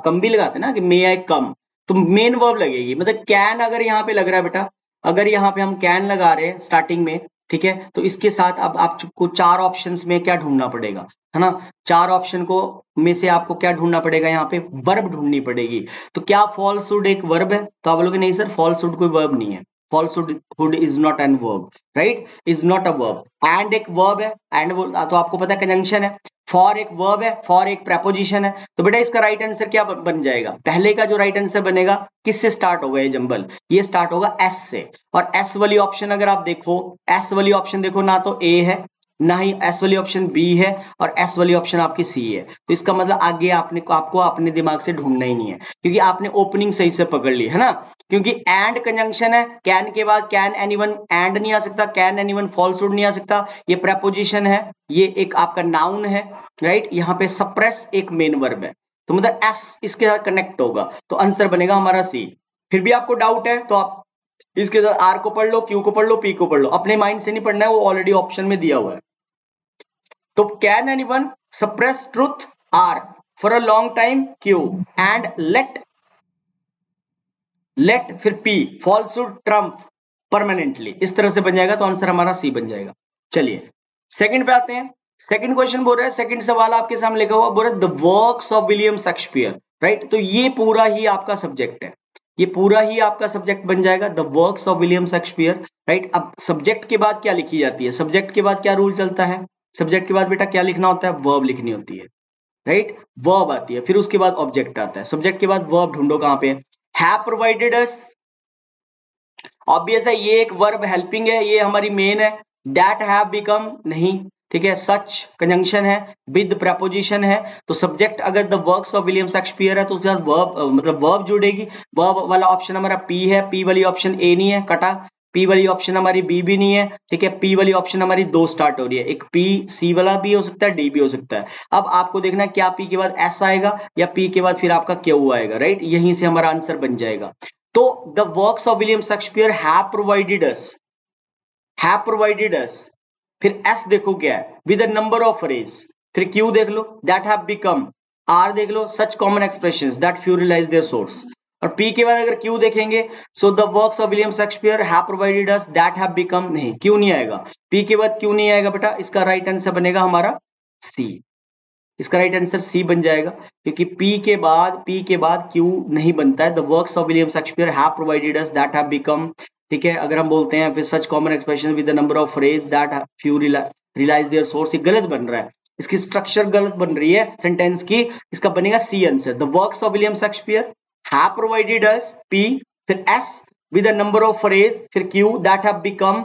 कम भी लगाते हैं ना कि मे आई कम, तो मेन वर्ब लगेगी। मतलब कैन अगर यहाँ पे लग रहा है बेटा, अगर यहाँ पे हम कैन लगा रहे हैं स्टार्टिंग में, ठीक है, तो इसके साथ अब आपको 4 ऑप्शंस में क्या ढूंढना पड़ेगा, है ना। 4 ऑप्शन को में से आपको क्या ढूंढना पड़ेगा, यहाँ पे वर्ब ढूंढनी पड़ेगी। तो क्या फॉल्सहुड एक वर्ब है, तो आप बोलोगे नहीं सर फॉल्सहुड कोई वर्ब नहीं है, falsehood is not an verb, right, is not a verb. And एक वर्ब है, एंड तो आपको पता है कंजंक्शन है। फॉर एक वर्ब है, फॉर एक प्रेपोजिशन है, तो बेटा इसका राइट आंसर क्या बन जाएगा, पहले का जो राइट आंसर बनेगा किससे स्टार्ट होगा ये जंबल, ये स्टार्ट होगा एस से। और एस वाली ऑप्शन अगर आप देखो, एस वाली ऑप्शन देखो ना तो ए है ना ही एस वाली ऑप्शन बी है, और एस वाली ऑप्शन आपकी सी है। तो इसका मतलब आगे आपको अपने दिमाग से ढूंढना ही नहीं है, क्योंकि आपने ओपनिंग सही से पकड़ ली है ना। क्योंकि एंड कंजंक्शन है, कैन के बाद कैन एनीवन एंड नहीं आ सकता, कैन एनीवन फॉल्सहुड नहीं आ सकता, ये प्रेपोजिशन है, ये एक आपका नाउन है, राइट। यहाँ पे सप्रेस एक मेन वर्ब है, तो मतलब एस इसके साथ कनेक्ट होगा, तो आंसर बनेगा हमारा सी। फिर भी आपको डाउट है तो आप इसके साथ आर को पढ़ लो, क्यू को पढ़ लो, पी को पढ़ लो, अपने माइंड से नहीं पढ़ना है, वो ऑलरेडी ऑप्शन में दिया हुआ है। तो can anyone suppress truth R for a long time Q, and let फिर पी फॉल्सहुड ट्रम्प परमानेंटली, इस तरह से बन जाएगा, तो आंसर हमारा सी बन जाएगा। चलिए सेकंड पे आते हैं। सेकंड क्वेश्चन बोल रहा है, सेकंड सवाल आपके सामने लिखा हुआ, बोल रहा है the works of William Shakespeare, right. तो ये पूरा ही आपका सब्जेक्ट है, ये पूरा ही आपका सब्जेक्ट बन जाएगा, the works of William Shakespeare, right. अब सब्जेक्ट के बाद क्या लिखी जाती है, सब्जेक्ट के बाद क्या रूल चलता है, सब्जेक्ट के बाद बेटा क्या लिखना होता है, वर्ब लिखनी होती है, राइट। वर्ब आती है, फिर उसके बाद ऑब्जेक्ट आता है, सब्जेक्ट के बाद वर्ब ढूंढो कहां पे, हैव प्रोवाइडेड अस, ऑब्वियस है ये एक वर्ब हेल्पिंग है, ये हमारी मेन है, दैट हैव बिकम नहीं, ठीक है, सच कंजंक्शन है, विद प्रपोजिशन है, तो सब्जेक्ट अगर the works of William Shakespeare है तो उसके साथ वर्ब मतलब वर्ब जुड़ेगी, वर्ब वाला ऑप्शन हमारा पी है, पी वाली ऑप्शन ए नहीं है, कटा, पी वाली ऑप्शन हमारी बी भी नहीं है, ठीक है, पी वाली ऑप्शन हमारी दो स्टार्ट हो रही है, एक पी सी वाला भी हो सकता है, डी भी हो सकता है। अब आपको देखना है क्या पी के बाद एस आएगा या पी के बाद फिर आपका क्यू आएगा, राइट, यहीं से हमारा आंसर बन जाएगा। तो the works of William Shakespeare have provided us, फिर एस देखो क्या है, with the number of phrase, फिर क्यू देख लो, दैट हैव बिकम, आर देख लो, such common expressions that few realize their source, और पी के बाद अगर क्यू देखेंगे, so the works of William Shakespeare have provided us that have become, नहीं क्यू नहीं आएगा, पी के बाद क्यू नहीं आएगा बेटा, इसका राइट आंसर बनेगा हमारा सी, इसका राइट आंसर सी बन जाएगा, क्योंकि पी के बाद क्यू नहीं बनता है, the works of William Shakespeare have provided us that have become, ठीक है। अगर हम बोलते हैं फिर such common expression with the number of phrase that few realize their source, ये गलत बन रहा है, इसकी स्ट्रक्चर गलत बन रही है सेंटेंस की, इसका बनेगा C answer, the works of William Shakespeare have provided us, P, फिर S with the number of phrase, फिर Q that have become,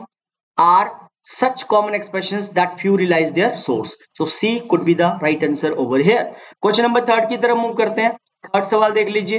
R such common expressions that few realize their source. So C could be the right answer over here. Question number 3 की तरफ move करते हैं, third सवाल देख लीजिए,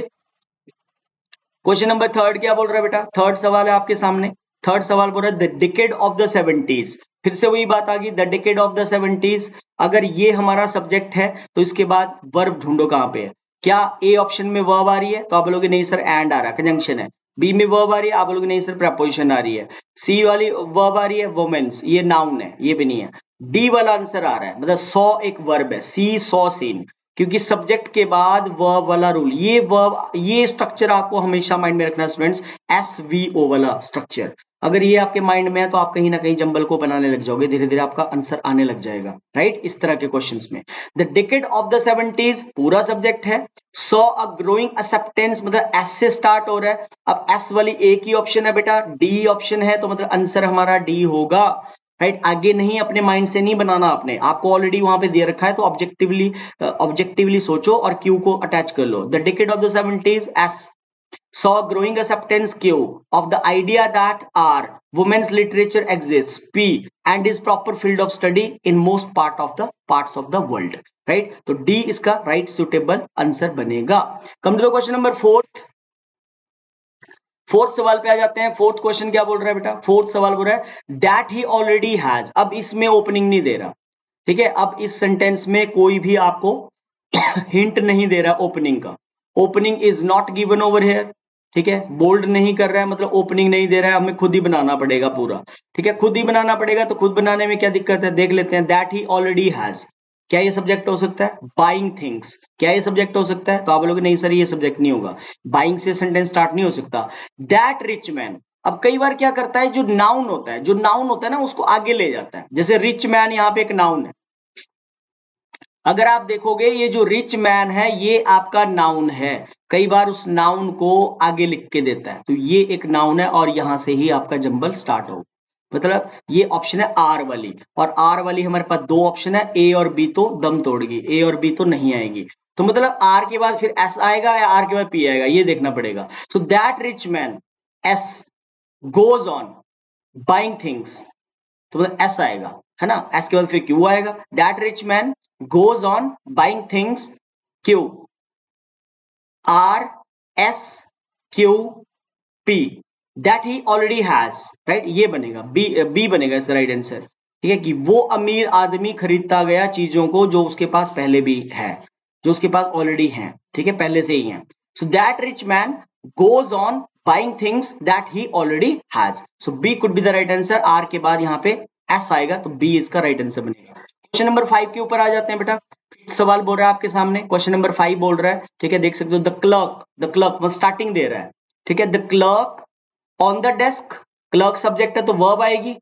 question number 3 क्या बोल रहा है बेटा, थर्ड सवाल है आपके सामने, थर्ड सवाल बोल रहा है the decade of the 70s, फिर से वही बात आ गई, the decade of the 70s, अगर ये हमारा सब्जेक्ट है तो इसके बाद वर्ब ढूंढो कहां पे है, क्या ए ऑप्शन में वर्ब आ रही है, तो आप बोलोगे नहीं सर एंड आ रहा है, कंजंक्शन है, बी में वर्ब आ रही है, आप बोलोगे नहीं सर प्रपोजिशन आ रही है, सी वाली वर्ब आ रही है वुमेन्स, ये नाउन है, ये भी नहीं है, डी वाला आंसर आ रहा है, मतलब सॉ एक वर्ब है, सी सॉ सीन, क्योंकि सब्जेक्ट के बाद वर्ब वाला रूल, ये वर्ब, ये स्ट्रक्चर आपको हमेशा माइंड में रखना स्टूडेंट्स, एस वी ओ वाला स्ट्रक्चर, अगर ये आपके माइंड में है तो आप कहीं ना कहीं जंबल को बनाने लग जाओगे, धीरे धीरे आपका आंसर आने लग जाएगा, राइट, इस तरह के क्वेश्चंस में। The decade of the 70s पूरा सब्जेक्ट है, सॉ अ ग्रोइंग एक्सेप्टेंस, मतलब एस से स्टार्ट हो रहा है, अब एस वाली एक ही ऑप्शन है बेटा, डी ऑप्शन है, तो मतलब आंसर हमारा डी होगा, राइट, आगे नहीं, अपने माइंड से नहीं बनाना, आपने आपको ऑलरेडी वहां पे दे रखा है, तो ऑब्जेक्टिवली सोचो और क्यू को अटैच कर लो, the decade of the 70s, S saw growing acceptance Q of the idea that R women's literature exists, P and is proper field of study in most parts of the world, right, तो D इसका right suitable answer बनेगा। come to the question number 4, fourth सवाल पे आ जाते हैं, fourth question क्या बोल रहा है बेटा, फोर्थ सवाल बोल रहा है दैट ही ऑलरेडी हैज, अब इसमें ओपनिंग नहीं दे रहा, ठीक है, अब इस सेंटेंस में कोई भी आपको हिंट नहीं दे रहा ओपनिंग का, opening is not given over here, ठीक है, बोल्ड नहीं कर रहा है, मतलब ओपनिंग नहीं दे रहा है, हमें खुद ही बनाना पड़ेगा पूरा, ठीक है, खुद ही बनाना पड़ेगा, तो खुद बनाने में क्या दिक्कत है, देख लेते हैं, दैट ही ऑलरेडी हैज, क्या ये सब्जेक्ट हो सकता है, बाइंग थिंग्स, क्या ये सब्जेक्ट हो सकता है, तो आप बोलोगे नहीं सर ये सब्जेक्ट नहीं होगा, बाइंग से सेंटेंस स्टार्ट नहीं हो सकता, दैट रिच मैन, अब कई बार क्या करता है, जो नाउन होता है ना उसको आगे ले जाता है, जैसे रिच मैन यहाँ पे एक नाउन है, अगर आप देखोगे ये जो रिच मैन है ये आपका नाउन है, कई बार उस नाउन को आगे लिख के देता है, तो ये एक नाउन है और यहां से ही आपका जंबल स्टार्ट हो, मतलब ये ऑप्शन है आर वाली, और आर वाली हमारे पास दो ऑप्शन है, ए और बी तो दम तोड़गी, ए और बी तो नहीं आएगी, तो मतलब आर के बाद फिर एस आएगा या आर के बाद पी आएगा, ये देखना पड़ेगा, so that rich man S goes on buying things, तो मतलब एस आएगा, है ना, एस के बाद फिर क्यू आएगा, that rich man goes on buying things Q, R S Q P that he already has, right, ये बनेगा B बनेगा इसका राइट आंसर, ठीक है, कि वो अमीर आदमी खरीदता गया चीजों को जो उसके पास पहले भी है, जो उसके पास ऑलरेडी है, ठीक है, पहले से ही है, so that rich man goes on buying things that he already has, so B could be the right answer, R के बाद यहाँ पे S आएगा, तो B इसका राइट आंसर बनेगा। क्वेश्चन नंबर 5 के ऊपर आ जाते हैं बेटा, सवाल बोल रहा है आपके सामने, क्वेश्चन नंबर 5 बोल रहा है, ठीक है, देख सकते हो, द क्लर्क मतलब स्टार्टिंग दे रहा है, ठीक है, the clerk on the desk, clerk subject है तो वर्ब आएगी,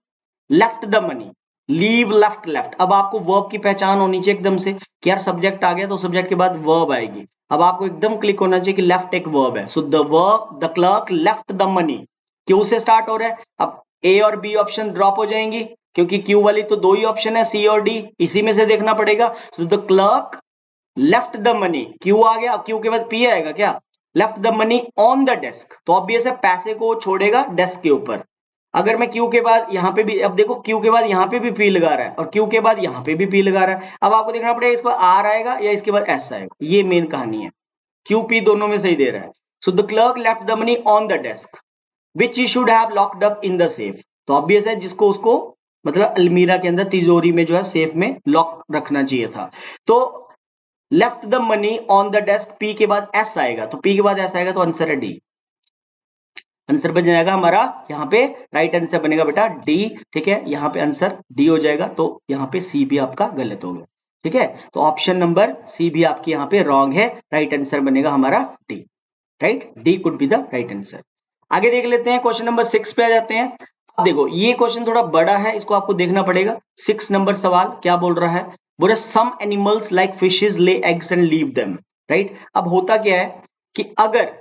left the money, leave left, अब आपको वर्ब की पहचान होनी चाहिए एकदम से कि यार सब्जेक्ट आ गया तो सब्जेक्ट के बाद वर्ब आएगी, अब आपको एकदम क्लिक होना चाहिए कि लेफ्ट एक वर्ब है, सो the clerk left the money, Q से स्टार्ट हो रहा है। अब ए और बी ऑप्शन ड्रॉप हो जाएंगी क्योंकि क्यू वाली तो दो ही ऑप्शन है, सी और डी, इसी में से देखना पड़ेगा। So the clerk left the money, Q आ गया, क्यू के बाद पी आएगा क्या, left the money on the desk, तो ऑब्वियस है पैसे को छोड़ेगा डेस्क के ऊपर। अगर मैं क्यू के बाद यहाँ पे भी, अब देखो क्यू के बाद यहाँ पे भी पी लगा रहा है और क्यू के बाद यहाँ पे भी पी लगा रहा है, अब आपको देखना पड़ेगा इसके बाद आर आएगा या इसके बाद एस आएगा, ये मेन कहानी है। क्यू पी दोनों में सही दे रहा है। सो the clerk left the money on the desk which he should have locked up in the safe, तो ऑब्वियस है जिसको उसको मतलब अलमीरा के अंदर तिजोरी में जो है सेफ में लॉक रखना चाहिए था। तो left the money on the desk, P के बाद एस आएगा, तो पी के बाद एस आएगा तो आंसर है डी। आंसर बन जाएगा हमारा यहाँ पे, राइट आंसर बनेगा बेटा डी। ठीक है, यहाँ पे आंसर डी हो जाएगा, तो यहाँ पे सी भी आपका गलत हो गया। ठीक है, तो ऑप्शन नंबर सी भी आपकी यहाँ पे रॉन्ग है, राइट आंसर बनेगा हमारा D. Right, D could be the right answer. आगे देख लेते हैं, क्वेश्चन नंबर 6 पे आ जाते हैं। अब देखो ये क्वेश्चन थोड़ा बड़ा है, इसको आपको देखना पड़ेगा। 6 नंबर सवाल क्या बोल रहा है, बोल रहा some animals like fishes lay eggs and leave them. Right, अब होता क्या है कि अगर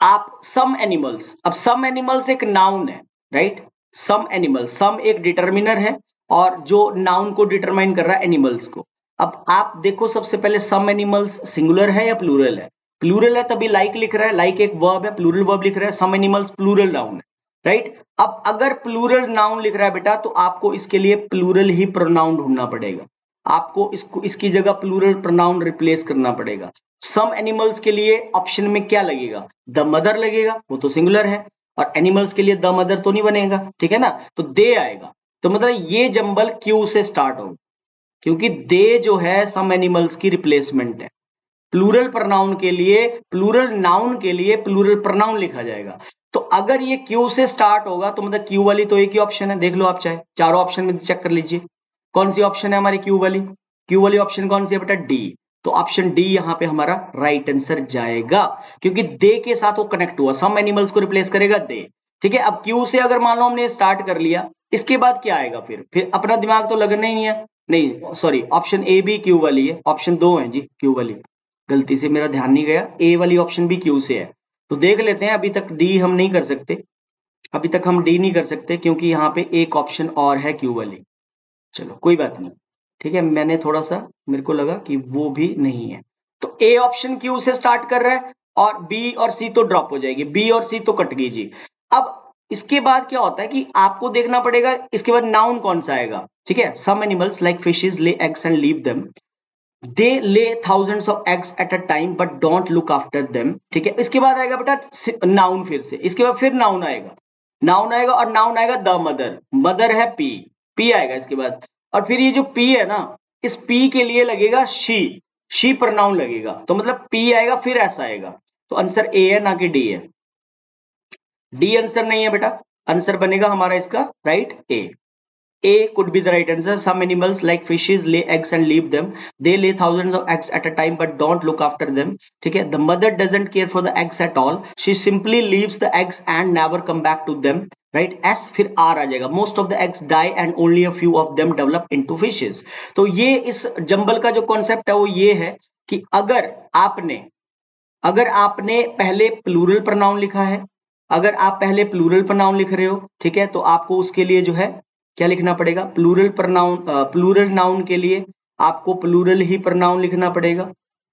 आप सम एनिमल्स, अब सम एनिमल्स एक नाउन है, राइट, सम एनिमल, सम एक डिटर्मिनर है और जो नाउन को डिटरमाइन कर रहा है एनिमल्स को। अब आप देखो सबसे पहले सम एनिमल्स सिंगुलर है या प्लूरल है, प्लूरल है तभी लाइक लिख रहा है, लाइक एक वर्ब है, प्लूरल वर्ब लिख रहा है, सम एनिमल्स प्लूरल नाउन है, राइट। अब अगर प्लूरल नाउन लिख रहा है बेटा तो आपको इसके लिए प्लूरल ही प्रोनाउन ढूंढना पड़ेगा, आपको इसको इसकी जगह प्लूरल प्रोनाउन रिप्लेस करना पड़ेगा। सम एनिमल्स के लिए ऑप्शन में क्या लगेगा, द मदर लगेगा, वो तो सिंगुलर है, और एनिमल्स के लिए द मदर तो नहीं बनेगा, ठीक है ना, तो दे आएगा। तो मतलब ये जंबल क्यू से स्टार्ट होगा, क्योंकि दे जो है सम एनिमल्स की रिप्लेसमेंट है। प्लूरल प्रोनाउन के लिए, प्लूरल नाउन के लिए प्लूरल प्रोनाउन लिखा जाएगा। तो अगर ये क्यू से स्टार्ट होगा तो मतलब क्यू वाली तो एक ही ऑप्शन है, देख लो आप चाहे चारों ऑप्शन में चेक कर लीजिए कौन सी ऑप्शन है हमारी क्यू वाली। क्यू वाली ऑप्शन कौन सी है बेटा, डी। तो ऑप्शन डी यहाँ पे हमारा राइट आंसर जाएगा, क्योंकि दे के साथ वो कनेक्ट हुआ, सम एनिमल्स को रिप्लेस करेगा दे। ठीक है, अब क्यू से अगर मान लो हमने स्टार्ट कर लिया, इसके बाद क्या आएगा, फिर अपना दिमाग तो लगना ही नहीं है, नहीं सॉरी, ऑप्शन ए भी क्यू वाली है, ऑप्शन दो है जी क्यू वाली, गलती से मेरा ध्यान नहीं गया, ए वाली ऑप्शन भी क्यू से है। तो देख लेते हैं, अभी तक डी हम नहीं कर सकते, अभी तक हम डी नहीं कर सकते क्योंकि यहाँ पे एक ऑप्शन और है क्यू वाली। चलो कोई बात नहीं, ठीक है, मैंने थोड़ा सा मेरे को लगा कि वो भी नहीं है। तो ए ऑप्शन क्यू से स्टार्ट कर रहा है और बी और सी तो ड्रॉप हो जाएगी, बी और सी तो कट गई जी। अब इसके बाद क्या होता है कि आपको देखना पड़ेगा इसके बाद नाउन कौन सा आएगा। ठीक है, some animals like fishes lay eggs and leave them, they lay thousands of eggs at a time but don't look after them. ठीक है, इसके बाद आएगा बेटा नाउन, फिर से इसके बाद फिर नाउन आएगा, नाउन आएगा और नाउन आएगा द मदर, मदर है पी, पी आएगा इसके बाद, और फिर ये जो पी है ना, इस पी के लिए लगेगा शी प्रोनाउन लगेगा, तो मतलब पी आएगा फिर ऐसा आएगा। तो आंसर ए है ना कि डी है, डी आंसर नहीं है बेटा, आंसर बनेगा हमारा इसका right A. A could be the right answer. Some animals like fishes lay eggs and leave them. They lay thousands of eggs at a time but don't look after them. ठीक है, the mother doesn't care for the eggs at all. She simply leaves the eggs and never come back to them. Right? S फिर R आ जाएगा. Most of the eggs die and only a few of them develop into fishes. तो ये इस jumble का जो concept है वो ये है कि अगर आपने पहले प्लूरल प्रोनाउन लिखा है, अगर आप पहले प्लूरल प्रोनाउन लिख रहे हो, ठीक है, तो आपको उसके लिए जो है क्या लिखना पड़ेगा, प्लूरल प्रोनाउन, प्लूरल नाउन के लिए आपको प्लूरल ही प्रोनाउन लिखना पड़ेगा,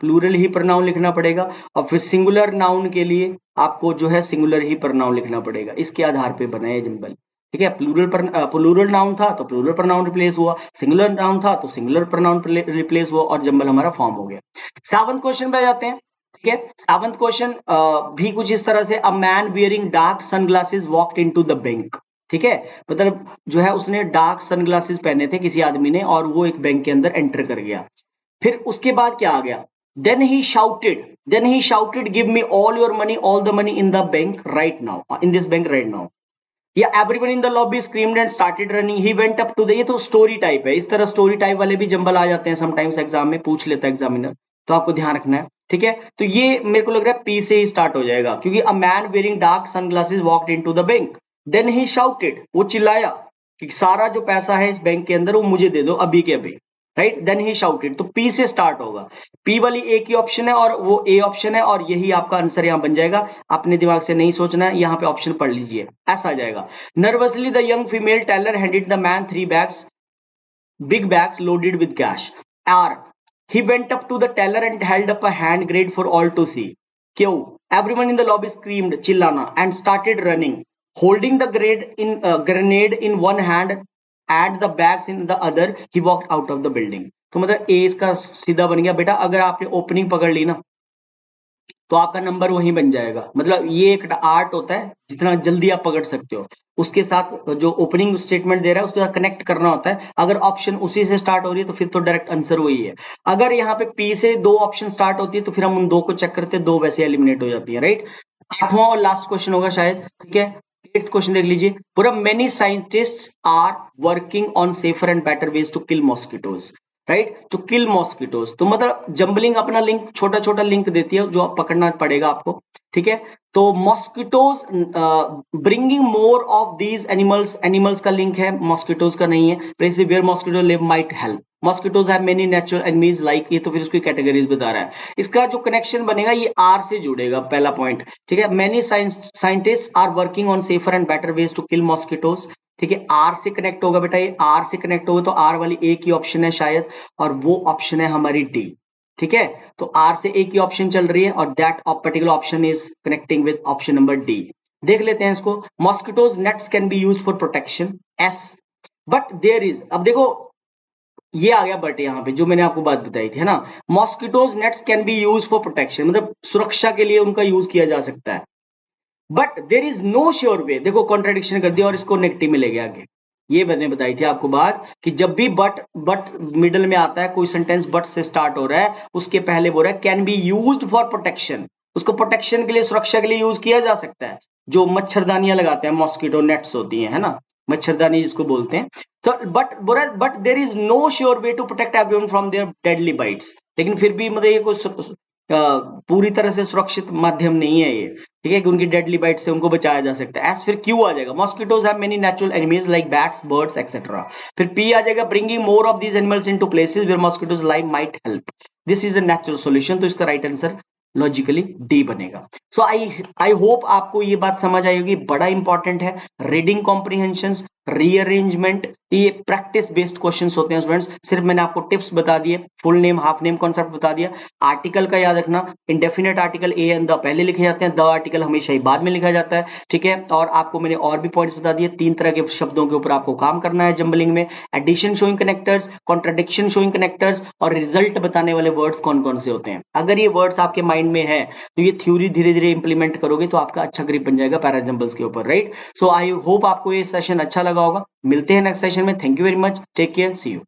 प्लूरल ही प्रोनाउन लिखना पड़ेगा, और फिर सिंगुलर नाउन के लिए आपको जो है सिंगुलर ही प्रोनाउन लिखना पड़ेगा। इसके आधार पे बना है जंबल। ठीक है, प्लूरल नाउन था तो प्लूरल प्रोनाउन रिप्लेस हुआ, सिंगुलर नाउन था तो सिंगुलर प्रोनाउन रिप्लेस हुआ, और जंबल हमारा फॉर्म हो गया। 7th क्वेश्चन पे जाते हैं। ठीक है, 7th क्वेश्चन भी कुछ इस तरह से, a man wearing dark sunglasses walked into the bank. ठीक है, मतलब जो है उसने डार्क सनग्लासेस पहने थे किसी आदमी ने, और वो एक बैंक के अंदर एंटर कर गया। फिर उसके बाद क्या आ गया, then he shouted give me all your money, all the money in the bank right now, in this bank right now, या everyone in the lobby screamed and started running, he went up to the, ये तो story type है, इस तरह story type वाले भी jumble आ जाते हैं समटाइम्स एग्जाम में, पूछ लेता है एग्जामिनर, तो आपको ध्यान रखना है। ठीक है, तो ये मेरे को लग रहा है पी से ही स्टार्ट हो जाएगा, क्योंकि a man wearing dark sunglasses walked into the bank, then he shouted, वो चिल्लाया कि सारा जो पैसा है इस बैंक के अंदर वो मुझे दे दो अभी के अभी। राइट, देन ही शाउटेड, तो पी से स्टार्ट होगा, पी वाली ए की ऑप्शन है और वो ए ऑप्शन है, और यही आपका आंसर यहां बन जाएगा। अपने दिमाग से नहीं सोचना है, यहां पे ऑप्शन पढ़ लीजिए, ऐसा आ जाएगा। Nervously the young female teller handed the man 3 bags, big bags loaded with cash. R. He went up to the teller and held up a hand grenade for all to see. Q. Everyone in the lobby screamed chillana and started running, holding the grenade in one hand and the bags in the other. He walked out of the building. तो मतलब ए इसका सीधा बन गया बेटा। अगर आपने opening पकड़ ली ना तो आपका नंबर वहीं बन जाएगा। मतलब ये एक आर्ट होता है, जितना जल्दी आप पकड़ सकते हो उसके साथ जो ओपनिंग स्टेटमेंट दे रहा है उसके साथ कनेक्ट करना होता है। अगर ऑप्शन उसी से स्टार्ट हो रही है तो फिर तो डायरेक्ट आंसर वही है। अगर यहाँ पे पी से 2 ऑप्शन स्टार्ट होती है तो फिर हम उन 2 को चेक करते हैं, 2 वैसे एलिमिनेट हो जाती है, राइट। 8वां और लास्ट क्वेश्चन होगा शायद, ठीक है। 8th क्वेश्चन देख लीजिए, पूरा many scientists are working on safer and better ways to kill mosquitoes, right, to kill mosquitoes. तो मतलब जंबलिंग अपना लिंक छोटा छोटा लिंक देती है जो आप पकड़ना पड़ेगा आपको, ठीक है। तो mosquitoes bringing more of these animals, animals का लिंक है, मॉस्किटोज का नहीं है। Place where mosquito live might help, mosquitoes have many natural enemies like, ये तो फिर उसकी कैटेगरीज बता रहा है। इसका जो कनेक्शन बनेगा ये आर से जुड़ेगा, पहला पॉइंट, ठीक है। Many scientist are working on safer and better ways to kill mosquitoes, ठीक है। आर से कनेक्ट होगा बेटा, ये आर से कनेक्ट होगा तो आर वाली ए की ऑप्शन है शायद, और वो ऑप्शन है हमारी डी, ठीक है। तो आर से ए की ऑप्शन चल रही है और that particular option is connecting with option number D. देख लेते हैं इसको। Mosquitoes nets can be used for protection, S, but there is, अब देखो ये आ गया बट, यहाँ पे जो मैंने आपको बात बताई थी, है ना। Mosquitoes nets can B use for protection, मतलब सुरक्षा के लिए उनका यूज किया जा सकता है, but there is no sure way. देखो कॉन्ट्रेडिक्शन कर दिया और इसको नेगेटिव में ले गया आगे। ये मैंने बताई थी आपको बात कि जब भी बट मिडल में आता है, कोई सेंटेंस बट से स्टार्ट हो रहा है, उसके पहले बोल रहा है can be used for protection, उसको प्रोटेक्शन के लिए, सुरक्षा के लिए यूज किया जा सकता है। जो मच्छरदानियां लगाते हैं, मॉस्किटो नेट्स होती है ना, मच्छरदानी जिसको बोलते हैं। तो but there is no sure way to protect everyone from their deadly bites, लेकिन फिर भी मतलब ये कोई पूरी तरह से सुरक्षित माध्यम नहीं है ये, ठीक है, कि उनकी डेडली बाइट से उनको बचाया जा सकता है। एस फिर क्यू आ जाएगा, mosquitoes have many natural enemies like bats, birds etcetera. फिर पी आ जाएगा, bringing more of these animals into places where mosquitoes live might help, this is a natural solution. तो इसका राइट आंसर लॉजिकली डी बनेगा। सो I hope आपको ये बात समझ आई होगी, बड़ा इंपॉर्टेंट है। रीडिंग कॉम्प्रिहेंशन, रीअरेंजमेंट, ये प्रैक्टिस बेस्ड क्वेश्चंस होते हैं स्टूडेंट्स। सिर्फ मैंने आपको टिप्स बता दिए, full name half name concept बता दिया। आर्टिकल का याद रखना, indefinite article A and the पहले लिखे जाते हैं, द आर्टिकल हमेशा ही बाद में लिखा जाता है, ठीक है। और आपको मैंने और भी पॉइंट्स बता दिए, 3 तरह के शब्दों के ऊपर आपको काम करना है जंबलिंग में, addition showing connectors, contradiction showing connectors, और रिजल्ट बताने वाले वर्ड्स कौन कौन से होते हैं। अगर ये वर्ड्स आपके माइंड में है तो ये थ्योरी धीरे धीरे इंप्लीमेंट करोगे तो आपका अच्छा ग्रिप बन जाएगा पैराजंबल्स के ऊपर, राइट। सो आई होप आपको ये सेशन अच्छा लगा होगा। मिलते हैं नेक्स्ट सेशन में। Thank you very much, take care, see you.